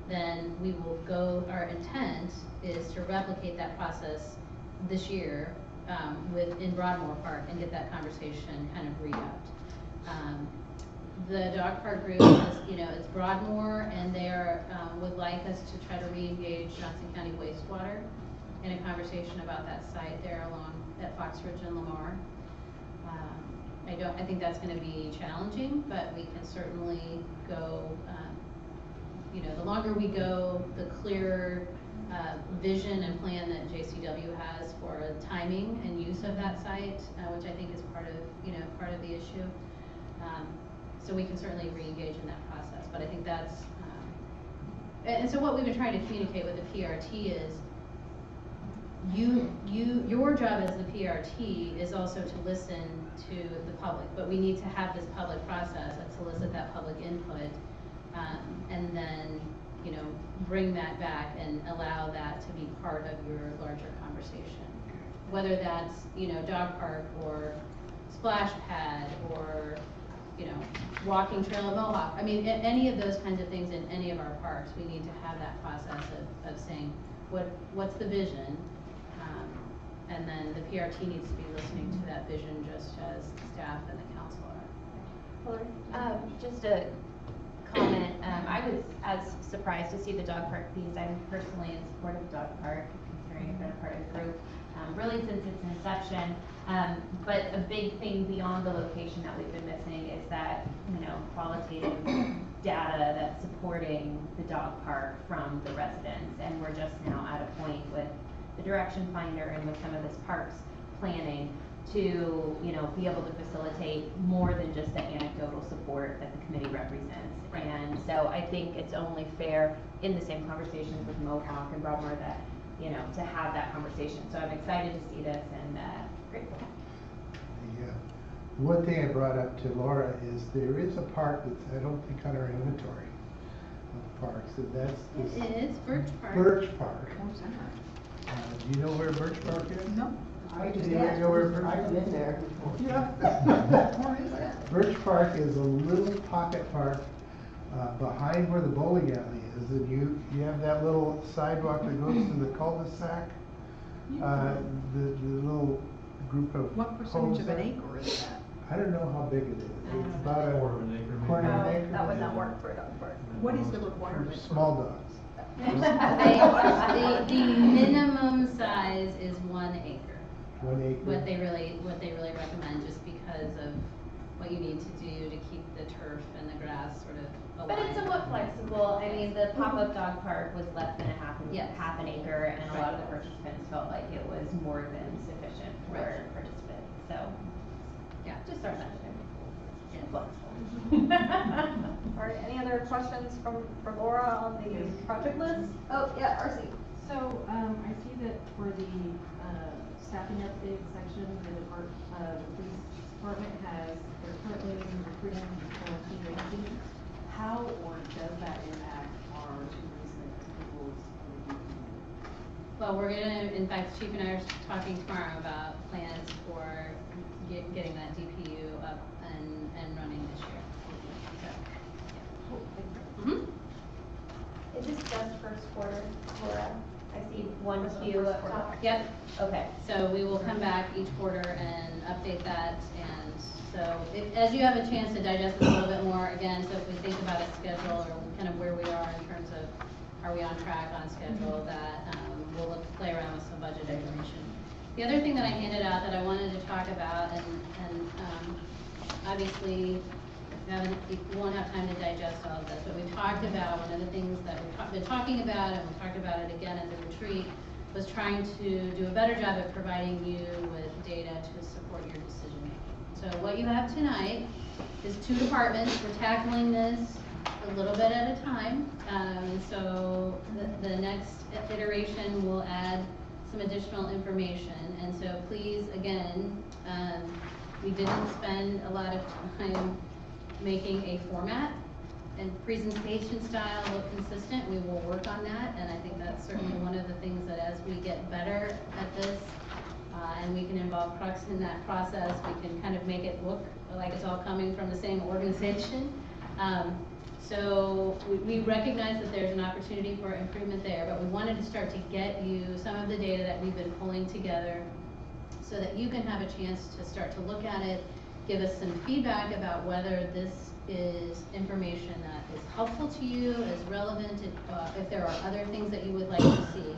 [SPEAKER 7] then we will go, our intent is to replicate that process this year in Broadmoor Park and get that conversation kind of re-upped. The dog park group is, it's Broadmoor, and they would like us to try to re-engage Johnson County Wastewater in a conversation about that site there along at Fox Ridge and Lamar. I think that's gonna be challenging, but we can certainly go, the longer we go, the clearer vision and plan that JCW has for timing and use of that site, which I think is part of the issue. So we can certainly re-engage in that process, but I think that's, and so what we've been trying to communicate with the PRT is, your job as the PRT is also to listen to the public, but we need to have this public process and solicit that public input, and then, bring that back and allow that to be part of your larger conversation. Whether that's, dog park or splash pad or, walking trail at Mohawk. I mean, any of those kinds of things in any of our parks, we need to have that process of saying, what's the vision? And then the PRT needs to be listening to that vision just as staff and the council are.
[SPEAKER 11] Just a comment, I was as surprised to see the dog park piece. I'm personally in support of the dog park, considering I've been a part of the group, really since its inception. But a big thing beyond the location that we've been missing is that, qualitative data that's supporting the dog park from the residents. And we're just now at a point with the direction finder and with some of this parks planning to, be able to facilitate more than just the anecdotal support that the committee represents. Right. And so I think it's only fair in the same conversations with Mohawk and Broadmoor that, to have that conversation. So I'm excited to see this and grateful.
[SPEAKER 2] Yeah. One thing I brought up to Laura is there is a park that's, I don't think, on our inventory of parks, and that's this.
[SPEAKER 7] It is Birch Park.
[SPEAKER 2] Birch Park. Do you know where Birch Park is?
[SPEAKER 5] No.
[SPEAKER 2] I just know where Birch Park is.
[SPEAKER 8] I've been there.
[SPEAKER 2] Yeah.
[SPEAKER 5] Where is that?
[SPEAKER 2] Birch Park is a little pocket park behind where the bowling alley is, and you have that little sidewalk that goes to the cul-de-sac. The little group of
[SPEAKER 5] What percentage
[SPEAKER 2] homes
[SPEAKER 5] of an
[SPEAKER 2] there.
[SPEAKER 5] acre is that?
[SPEAKER 2] I don't know how big it is. It's about a
[SPEAKER 14] Quarter of an acre, maybe.
[SPEAKER 2] quarter of an acre.
[SPEAKER 4] That would not work for a dog park.
[SPEAKER 5] What is the requirement?
[SPEAKER 2] For small dogs.
[SPEAKER 7] The minimum size is 1 acre.
[SPEAKER 2] 1 acre.
[SPEAKER 7] What they really recommend, just because of what you need to do to keep the turf and the grass sort of aligned.
[SPEAKER 11] But it's somewhat flexible. I mean, the pop-up dog park was less than
[SPEAKER 7] Yes.
[SPEAKER 11] half an acre, and a
[SPEAKER 7] Right.
[SPEAKER 11] lot of the participants felt like it was more than sufficient for
[SPEAKER 7] Right.
[SPEAKER 11] participants. So,
[SPEAKER 7] Yeah.
[SPEAKER 11] just throwing that in
[SPEAKER 7] Yeah.
[SPEAKER 11] there. Flexible.
[SPEAKER 4] All right, any other questions for Laura on the project list? Oh, yeah, RC.
[SPEAKER 12] So, I see that for the staffing update section in the police department they're currently recruiting for senior agency. How or does that impact our two recent approvals for the DPU?
[SPEAKER 7] Well, we're gonna, in fact, Chief and I are talking tomorrow about plans for getting that DPU up and running this year. So, yeah.
[SPEAKER 11] Is this just first quarter, Laura? I see one Q up top.
[SPEAKER 7] Yep.
[SPEAKER 11] Okay.
[SPEAKER 7] So we will come back each quarter and update that, and so as you have a chance to digest this a little bit more, again, so if we think about a schedule or kind of where we are in terms of are we on track, on schedule, that we'll play around with some budget information. The other thing that I handed out that I wanted to talk about, and obviously we won't have time to digest all of this, but we talked about one of the things that we've been talking about, and we talked about it again at the retreat, was trying to do a better job of providing you with data to support your decision making. So what you have tonight is 2 departments. We're tackling this a little bit at a time. So the next iteration will add some additional information. And so please, again, we didn't spend a lot of time making a format and presentation style look consistent. We will work on that, and I think that's certainly one of the things that as we get better at this, and we can involve Crux in that process, we can kind of make it look like it's all coming from the same organization. So we recognize that there's an opportunity for improvement there, but we wanted to start to get you some of the data that we've been pulling together so that you can have a chance to start to look at it, give us some feedback about whether this is information that is helpful to you, is relevant, if there are other things that you would like to see.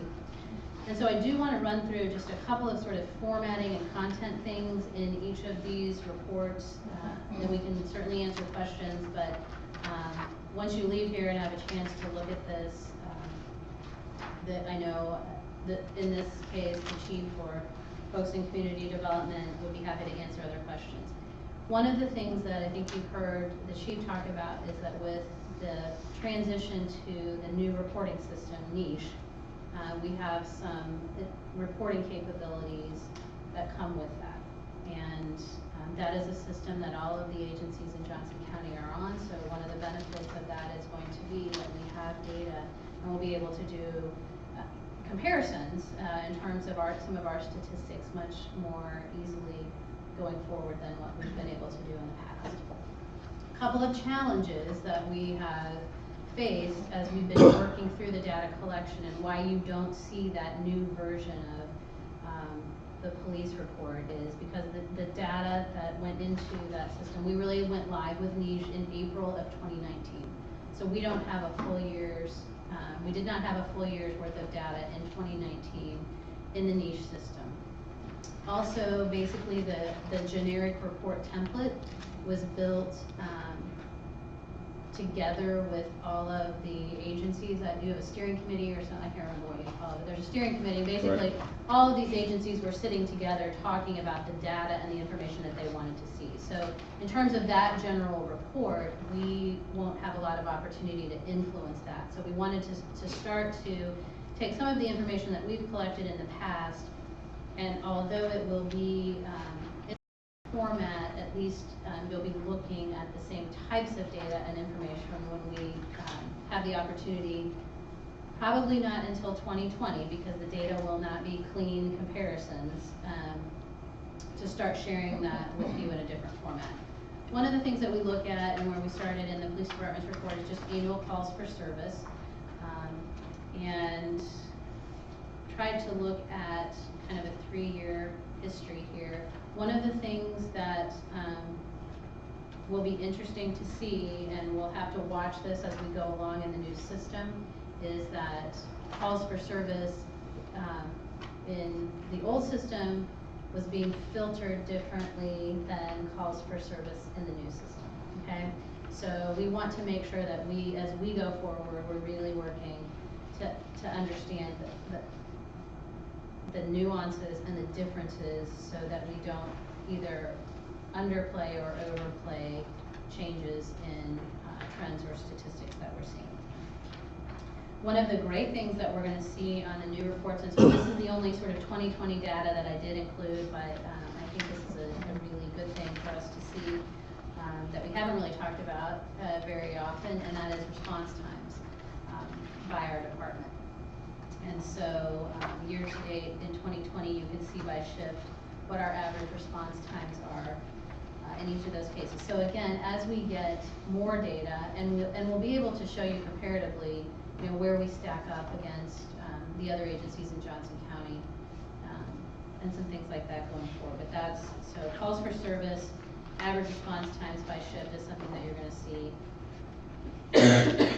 [SPEAKER 7] And so I do want to run through just a couple of sort of formatting and content things in each of these reports, and we can certainly answer questions, but once you leave here and have a chance to look at this, that I know that in this case, the chief or folks in community development would be happy to answer other questions. One of the things that I think you've heard the chief talk about is that with the transition to the new reporting system, niche, we have some reporting capabilities that come with that. And that is a system that all of the agencies in Johnson County are on. So one of the benefits of that is going to be that we have data and we'll be able to do comparisons in terms of some of our statistics much more easily going forward than what we've been able to do in the past. A couple of challenges that we have faced as we've been working through the data collection and why you don't see that new version of the police report is because the data that went into that system, we really went live with niche in April of 2019. So we don't have a full year's, we did not have a full year's worth of data in 2019 in the niche system. Also, basically the generic report template was built together with all of the agencies that do a steering committee or something, I can't remember what you call it, but there's a steering committee. Basically, right. All of these agencies were sitting together talking about the data and the information that they wanted to see. So in terms of that general report, we won't have a lot of opportunity to influence that. So we wanted to start to take some of the information that we've collected in the past, and although it will be in format, at least you'll be looking at the same types of data and information when we have the opportunity, probably not until 2020 because the data will not be clean comparisons, to start sharing that with you in a different format. One of the things that we look at and where we started in the police department's report is just annual calls for service, and tried to look at kind of a 3-year history here. One of the things that will be interesting to see, and we'll have to watch this as we go along in the new system, is that calls for service in the old system was being filtered differently than calls for service in the new system, okay? So we want to make sure that we, as we go forward, we're really working to understand the nuances and the differences so that we don't either underplay or overplay changes in trends or statistics that we're seeing. One of the great things that we're going to see on the new reports, and so this is the only sort of 2020 data that I did include, but I think this is a really good thing for us to see, that we haven't really talked about, very often, and that is response times, by our department. And so, year to date in 2020, you can see by shift what our average response times are in each of those cases. So again, as we get more data, and we'll be able to show you comparatively, you know, where we stack up against the other agencies in Johnson County, and some things like that going forward. But that's, so calls for service, average response times by shift is something that you're going to see.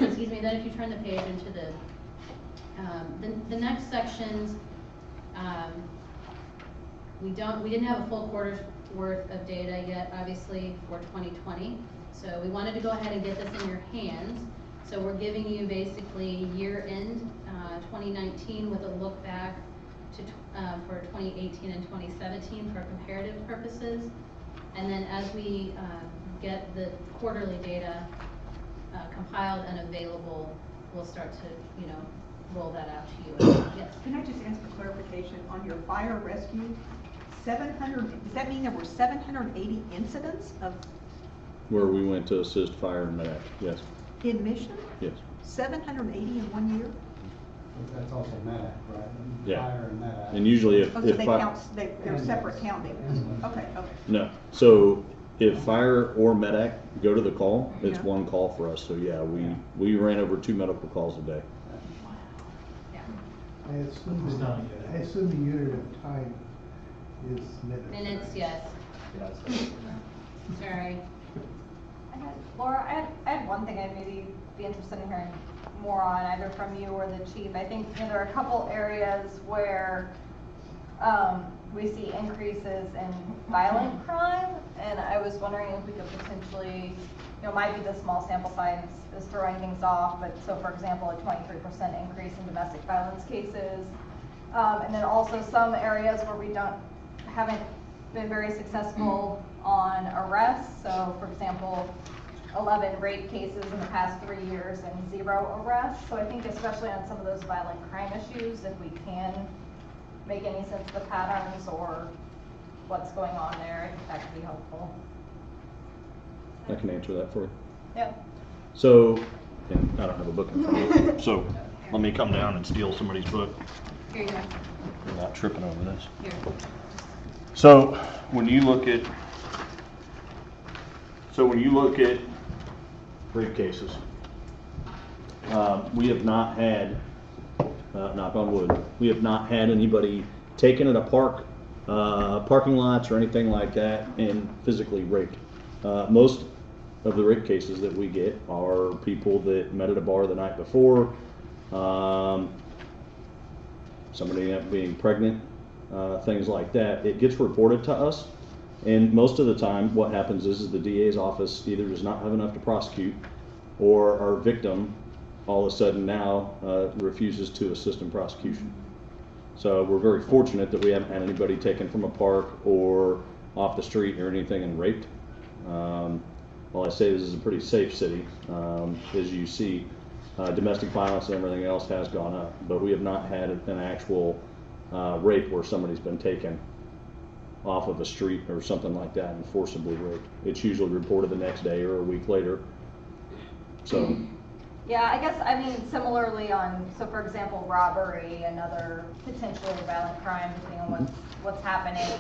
[SPEAKER 7] Excuse me. Then if you turn the page into the next sections, we didn't have a full quarter's worth of data yet, obviously, for 2020. So we wanted to go ahead and get this in your hands. So we're giving you basically year-end 2019 with a look back to for 2018 and 2017 for comparative purposes. And then as we get the quarterly data compiled and available, we'll start to, you know, roll that out to you. Yes.
[SPEAKER 5] Can I just ask for clarification on your fire rescue? 700, does that mean there were 780 incidents of?
[SPEAKER 13] Where we went to assist fire and med, yes.
[SPEAKER 5] In Mission?
[SPEAKER 13] Yes.
[SPEAKER 5] 780 in 1 year?
[SPEAKER 9] That's also MEDAC, right?
[SPEAKER 13] Yeah.
[SPEAKER 9] Fire and MEDAC.
[SPEAKER 13] And usually if
[SPEAKER 5] Oh, so they
[SPEAKER 13] fi-
[SPEAKER 5] count, they're separate counting. Okay, okay.
[SPEAKER 13] No, so if fire or medic go to the call, it's
[SPEAKER 5] Yeah.
[SPEAKER 13] one call for us. So yeah, we ran over 2 medical calls a day.
[SPEAKER 2] I assume the unit of time is minutes.
[SPEAKER 7] Minutes,
[SPEAKER 2] right?
[SPEAKER 7] yes. Sorry.
[SPEAKER 4] Laura, I had one thing I'd maybe be interested in hearing more on, either from you or the chief. I think, you know, there are a couple areas where we see increases in violent crime, and I was wondering if we could potentially, you know, might be the small sample size is throwing things off, but so for example, a 23% increase in domestic violence cases, and then also some areas where we haven't been very successful on arrests. So for example, 11 rape cases in the past 3 years and 0 arrests. So I think especially on some of those violent crime issues, if we can make any sense of the patterns or what's going on there, I think that could be helpful.
[SPEAKER 13] I can answer that for you.
[SPEAKER 4] Yeah.
[SPEAKER 13] So, and I don't have a book in front of me, so let me come down and steal somebody's book.
[SPEAKER 7] Here you go.
[SPEAKER 13] We're not tripping over this.
[SPEAKER 7] Here.
[SPEAKER 13] So when you look at rape cases, we have not had, knock on wood, we have not had anybody taken at a parking lots or anything like that and physically raped. Most of the rape cases that we get are people that met at a bar the night before, somebody ended up being pregnant, things like that. It gets reported to us, and most of the time what happens is the DA's office either does not have enough to prosecute, or our victim all of a sudden now refuses to assist in prosecution. So we're very fortunate that we haven't had anybody taken from a park or off the street or anything and raped. Well, I say this is a pretty safe city, as you see. Domestic violence and everything else has gone up, but we have not had an actual rape where somebody's been taken off of a street or something like that and forcibly raped. It's usually reported the next day or a week later. So.
[SPEAKER 4] Yeah, I guess, I mean, similarly on, so for example, robbery, another potentially violent crime, depending on what's happening.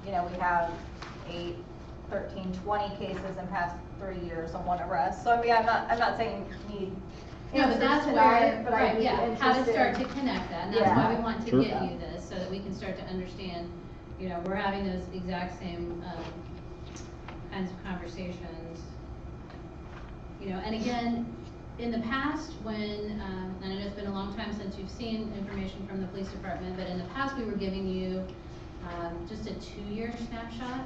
[SPEAKER 4] You know, we have 8, 13, 20 cases in past 3 years and 1 arrest. So I mean, I'm not saying you need
[SPEAKER 7] No, but that's
[SPEAKER 4] answers
[SPEAKER 7] where,
[SPEAKER 4] tonight, but I'd
[SPEAKER 7] right,
[SPEAKER 4] be
[SPEAKER 7] yeah, how to
[SPEAKER 4] interested.
[SPEAKER 7] start to connect that, and that's
[SPEAKER 4] Yeah.
[SPEAKER 7] why we want to
[SPEAKER 13] Sure.
[SPEAKER 7] get you this, so that we can start to understand, you know, we're having those exact same, kinds of conversations. You know, and again, in the past, when, and I know it's been a long time since you've seen information from the police department, but in the past, we were giving you, just a 2-year snapshot.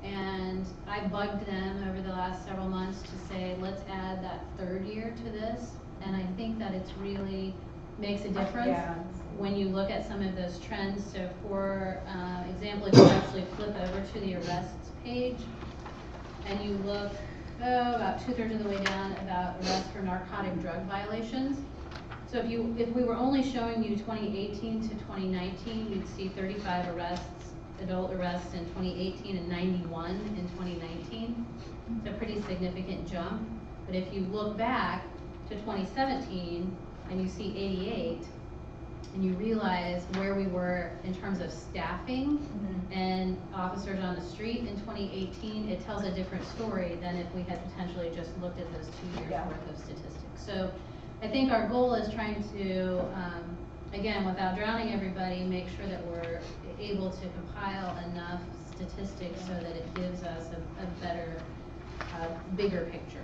[SPEAKER 7] And I bugged them over the last several months to say, let's add that 3rd year to this. And I think that it's really makes a difference when you look at some of those trends. So for example, if you actually flip over to the arrests page and you look about 2/3 of the way down about arrests for narcotic drug violations. So if we were only showing you 2018 to 2019, you'd see 35 arrests adult arrests in 2018 and 91 in 2019. It's a pretty significant jump. But if you look back to 2017 and you see 88, and you realize where we were in terms of staffing and officers on the street in 2018, it tells a different story than if we had potentially just looked at those 2 years worth of statistics. So I think our goal is trying to, again, without drowning everybody, make sure that we're able to compile enough statistics so that it gives us a better, bigger picture.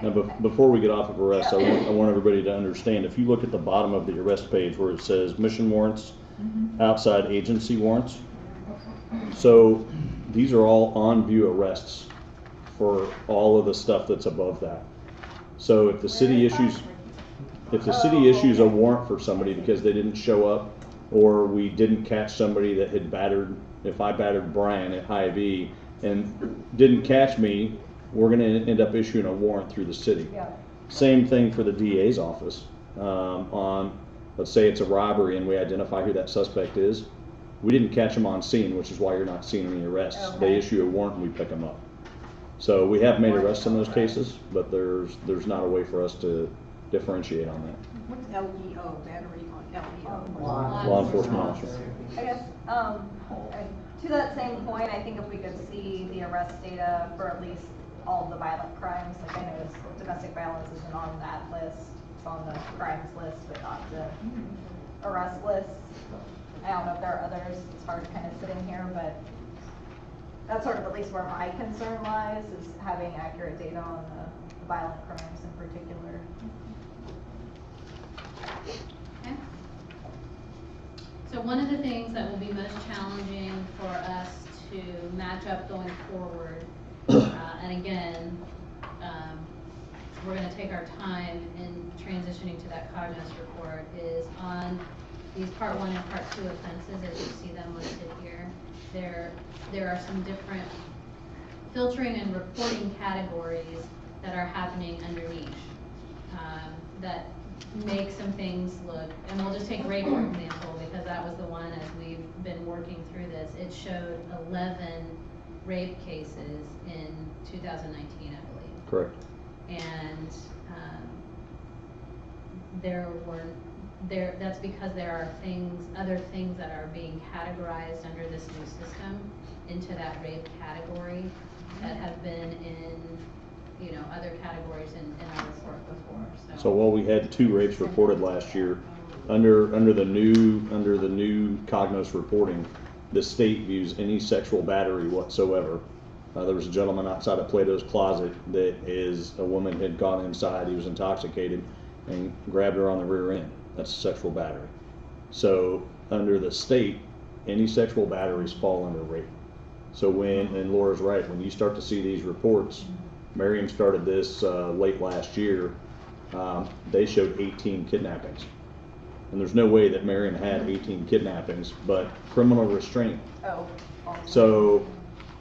[SPEAKER 13] Now, before we get off of arrests, I want everybody to understand, if you look at the bottom of the arrest page where it says mission warrants, outside agency warrants, so these are all on-view arrests for all of the stuff that's above that. So if the city issues a warrant for somebody because they didn't show up, or we didn't catch somebody that had battered, if I battered Brian at Hy-Vee and didn't catch me, we're gonna end up issuing a warrant through the city. Same thing for the DA's office. On, let's say it's a robbery and we identify who that suspect is. We didn't catch him on scene, which is why you're not seeing any arrests. They issue a warrant and we pick them up. So we have made arrests in those cases, but there's not a way for us to differentiate on that.
[SPEAKER 5] What's LEO, battery on LEO?
[SPEAKER 13] Law enforcement officer.
[SPEAKER 4] I guess, to that same point, I think if we could see the arrest data for at least all the violent crimes, like I noticed domestic violence isn't on that list, it's on the crimes list, but not the arrest list. I don't know if there are others, it's hard kind of sitting here, but that's sort of at least where my concern lies, is having accurate data on the violent crimes in particular.
[SPEAKER 7] Okay. So one of the things that will be most challenging for us to match up going forward, and again, we're going to take our time in transitioning to that Cognos report, is on these Part 1 and Part 2 offenses as you see them listed here. There are some different filtering and reporting categories that are happening underneath that make some things look, and we'll just take rape for example, because that was the one as we've been working through this. It showed 11 rape cases in 2019, I believe.
[SPEAKER 13] Correct.
[SPEAKER 7] And that's because there are other things that are being categorized under this new system into that rape category that have been in, other categories in our report before.
[SPEAKER 13] So while we had 2 rapes reported last year, under the new Cognos reporting, the state views any sexual battery whatsoever. There was a gentleman outside of Plato's Closet that a woman had gone inside, he was intoxicated, and grabbed her on the rear end. That's a sexual battery. So under the state, any sexual batteries fall under rape. So and Laura's right, when you start to see these reports, Miriam started this late last year, they showed 18 kidnappings. And there's no way that Miriam had 18 kidnappings, but criminal restraint. So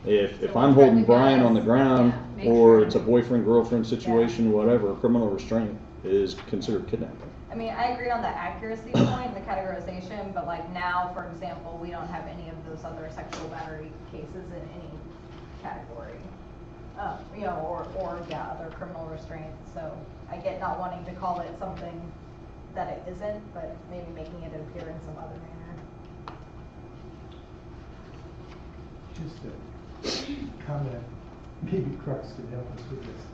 [SPEAKER 13] if I'm holding Brian on the ground, or it's a boyfriend-girlfriend situation, whatever, criminal restraint is considered kidnapping.
[SPEAKER 4] I mean, I agree on the accuracy point, the categorization, but like now, for example, we don't have any of those other sexual battery cases in any category. Or other criminal restraint. So I get not wanting to call it something that it isn't, but maybe making it appear in some other manner.
[SPEAKER 2] Just a comment, maybe Crux could help us with this.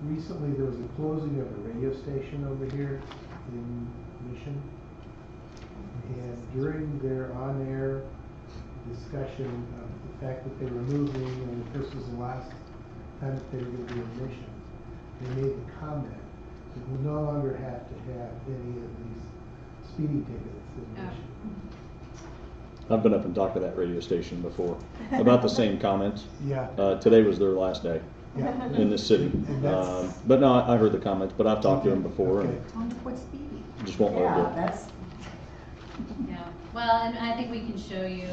[SPEAKER 2] Recently there was a closing of a radio station over here in Mission. And during their on-air discussion of the fact that they were moving and that this was the last time that they were going to be in Mission, they made the comment that we no longer have to have any of these speeding tickets in Mission.
[SPEAKER 13] I've been up and talked to that radio station before about the same comments.
[SPEAKER 2] Yeah.
[SPEAKER 13] Today was their last day in this city. But no, I heard the comments, but I've talked to them before.
[SPEAKER 2] Okay.
[SPEAKER 13] And
[SPEAKER 5] What's speeding?
[SPEAKER 13] just won't let them do it.
[SPEAKER 7] Yeah, well, and I think we can show you,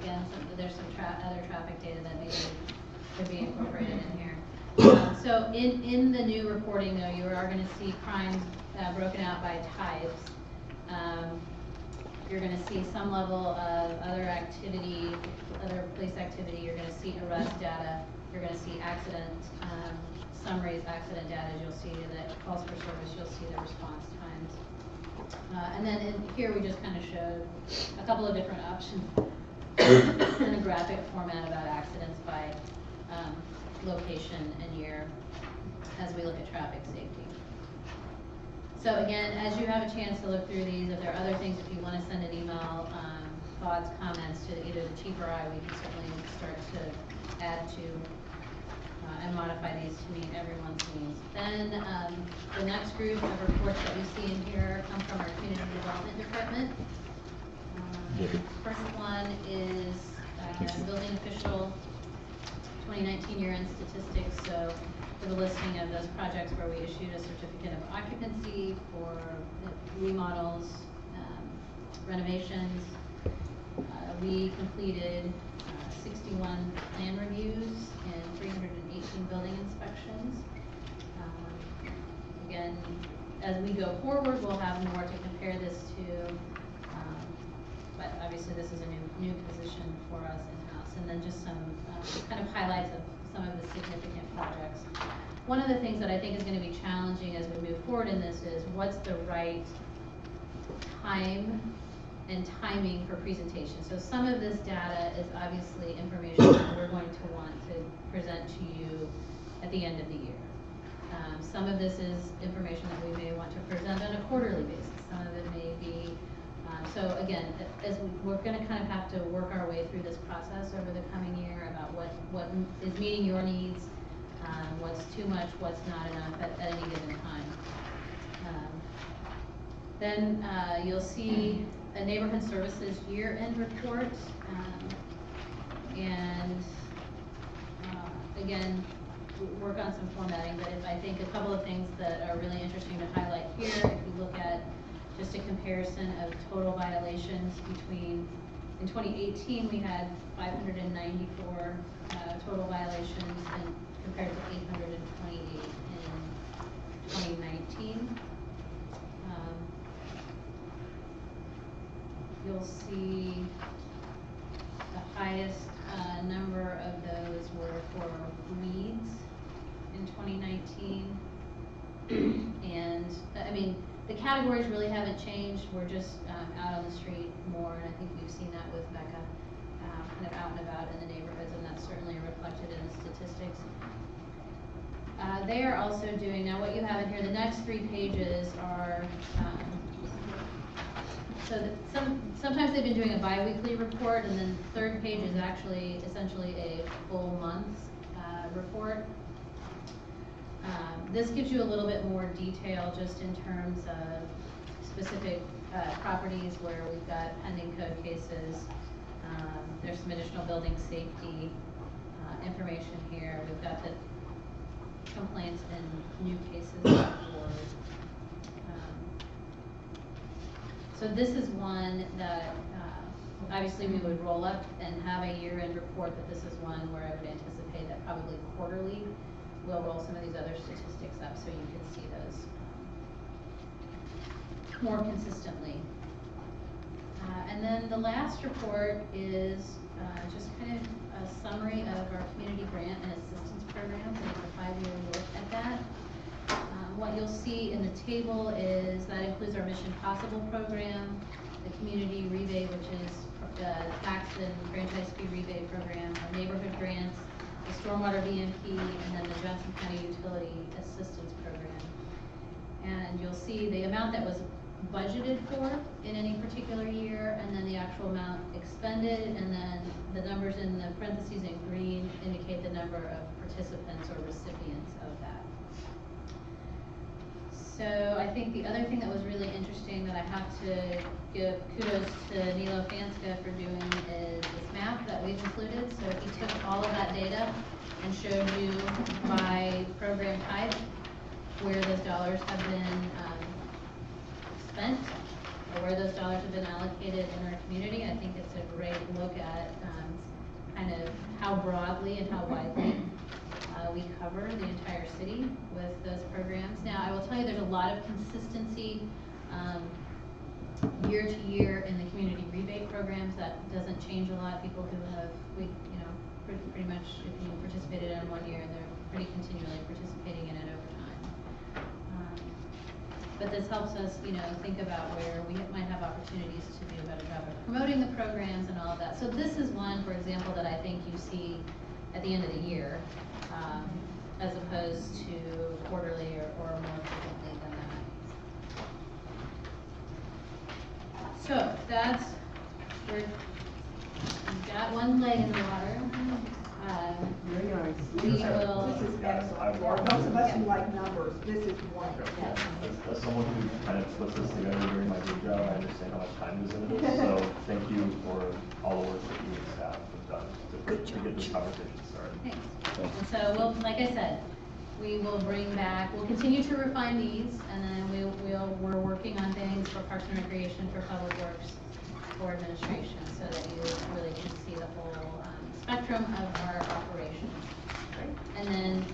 [SPEAKER 7] again, there's some other traffic data that maybe could be incorporated in here. So in the new reporting though, you are gonna see crimes broken out by types. you're gonna see some level of other activity, other police activity, you're gonna see arrest data, you're gonna see accident, summaries, accident data, you'll see the calls for service, you'll see the response times. And then in here, we just kind of showed a couple of different options in a graphic format about accidents by location and year as we look at traffic safety. So again, as you have a chance to look through these, if there are other things, if you want to send an email, thoughts, comments to either the chief or I, we can certainly start to add to and modify these to meet everyone's needs. Then the next group of reports that we see in here come from our Community Development Department. First one is building official 2019 year-end statistics. So for the listing of those projects where we issued a certificate of occupancy for remodels, renovations. We completed 61 plan reviews and 318 building inspections. Again, as we go forward, we'll have more to compare this to, but obviously this is a new position for us in-house. And then just some kind of highlights of some of the significant projects. One of the things that I think is going to be challenging as we move forward in this is what's the right time and timing for presentation. So some of this data is obviously information that we're going to want to present to you at the end of the year. Some of this is information that we may want to present on a quarterly basis. Some of it may be, so again, as we're going to kind of have to work our way through this process over the coming year about what is meeting your needs, what's too much, what's not enough at any given time. Then you'll see a neighborhood services year-end report, and again, work on some formatting, but I think a couple of things that are really interesting to highlight here, if you look at just a comparison of total violations between, in 2018, we had 594 total violations and compared to 828 in 2019. You'll see the highest number of those were for weeds in 2019. And I mean, the categories really haven't changed. We're just out on the street more, and I think we've seen that with Becca, kind of out and about in the neighborhoods, and that's certainly reflected in the statistics. They are also doing, now what you have in here, the next 3 pages are, so that sometimes they've been doing a bi-weekly report, and then the 3rd page is actually essentially a full month's report. This gives you a little bit more detail just in terms of specific properties where we've got pending code cases. There's some additional building safety information here. We've got the complaints and new cases for. So this is one that obviously we would roll up and have a year-end report, but this is one where I would anticipate that probably quarterly we'll roll some of these other statistics up so you can see those more consistently. And then the last report is just kind of a summary of our community grant and assistance programs and a 5-year look at that. What you'll see in the table is that includes our Mission Possible program, the community rebate, which is the tax and franchise fee rebate program, our neighborhood grants, the stormwater BMP, and then the Johnson County Utility Assistance Program. And you'll see the amount that was budgeted for in any particular year, and then the actual amount expended, and then the numbers in the parentheses in green indicate the number of participants or recipients of that. So I think the other thing that was really interesting that I have to give kudos to Nilo Fanska for doing is this map that we've included. So he took all of that data and showed you by program type where those dollars have been spent or where those dollars have been allocated in our community. I think it's a great look at kind of how broadly and how widely we cover the entire city with those programs. Now, I will tell you there's a lot of consistency year to year in the community rebate programs, that doesn't change a lot. People who have, pretty much, if you participated in 1 year, they're pretty continually participating in it over time. But this helps us, think about where we might have opportunities to do a better job of promoting the programs and all of that. So this is one, for example, that I think you see at the end of the year, as opposed to quarterly or more frequently than that. So that's, we've got one leg in the water.
[SPEAKER 8] Very nice.
[SPEAKER 7] We will.
[SPEAKER 5] This is excellent. For those of us who like numbers, this is wonderful.
[SPEAKER 10] As someone who kind of puts this together during my day job, I understand how much time is into this, so thank you for all the work that you and staff have done to get this conversation started.
[SPEAKER 7] Thanks. And so like I said, we'll continue to refine these, and then we're working on things for Parks and Recreation, for Public Works, for administration, so that you really can see the whole spectrum of our operations. And then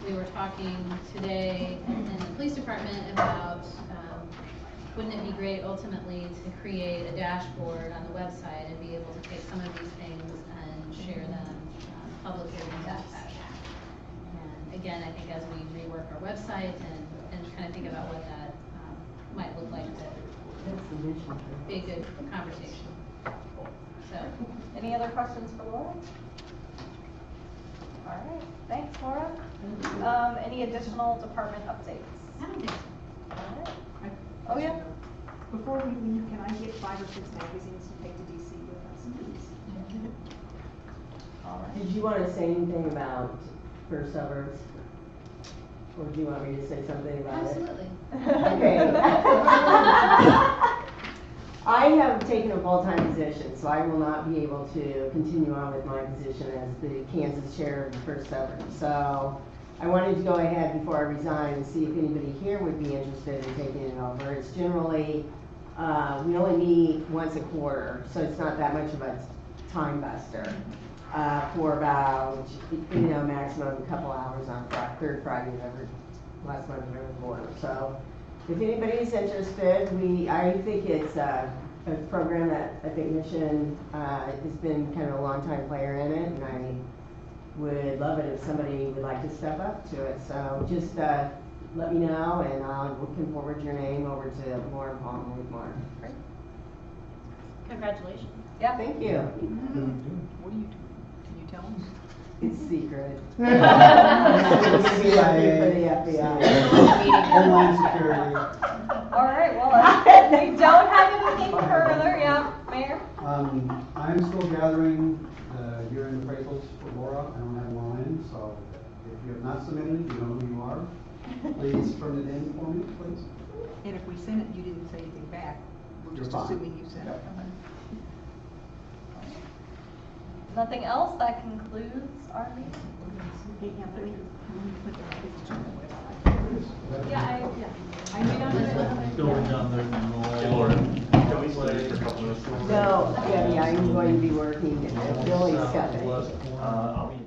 [SPEAKER 7] we were talking today in the police department about wouldn't it be great ultimately to create a dashboard on the website and be able to take some of these things and share them publicly in that fashion. And again, I think as we rework our website and kind of think about what that might look like, that be a good conversation. So,
[SPEAKER 4] Any other questions for Laura? All right, thanks, Laura. Any additional department updates?
[SPEAKER 7] I don't think so.
[SPEAKER 4] All right. Oh, yeah.
[SPEAKER 5] Before we leave, can I get 5 or 6 magazines to take to DC with us, please?
[SPEAKER 4] All right.
[SPEAKER 8] Did you want to say anything about First Suburbs? Or do you want me to say something about
[SPEAKER 7] Absolutely.
[SPEAKER 8] it? Okay. I have taken a full-time position, so I will not be able to continue on with my position as the Kansas chair of the First Suburbs. So I wanted to go ahead before I resign and see if anybody here would be interested in taking it over. It's generally, we only meet once a quarter, so it's not that much of a time buster. For about, maximum a couple hours on third Friday of every, last month of every quarter. So if anybody's interested, I think it's a program that I think Mission has been kind of a long time player in it, and I would love it if somebody would like to step up to it. So just let me know, and we can forward your name over to Laura Palmer with Mark.
[SPEAKER 4] Great.
[SPEAKER 7] Congratulations.
[SPEAKER 4] Yeah.
[SPEAKER 8] Thank you.
[SPEAKER 5] What are you doing? Can you tell us?
[SPEAKER 8] It's secret.
[SPEAKER 9] CIA.
[SPEAKER 8] For the FBI.
[SPEAKER 9] Homeland Security.
[SPEAKER 4] All right, well, if we don't have anything further, yeah, Mayor?
[SPEAKER 9] I'm still gathering the year-end appraisals for Laura. I don't have them all in, so if you have not submitted it, you know who you are. Please turn it in for me, please.
[SPEAKER 5] And if we sent it, you didn't say anything back, we're
[SPEAKER 9] You're
[SPEAKER 5] just
[SPEAKER 9] fine.
[SPEAKER 5] assuming you sent it.
[SPEAKER 4] Nothing else? That concludes our meeting.
[SPEAKER 14] Going down there to Knoll.
[SPEAKER 10] Hey, Lauren, can we stay for a couple minutes?
[SPEAKER 8] No, Debbie, I'm going to be working at Billy's
[SPEAKER 14] South
[SPEAKER 8] company.
[SPEAKER 14] west corner.
[SPEAKER 10] I'll be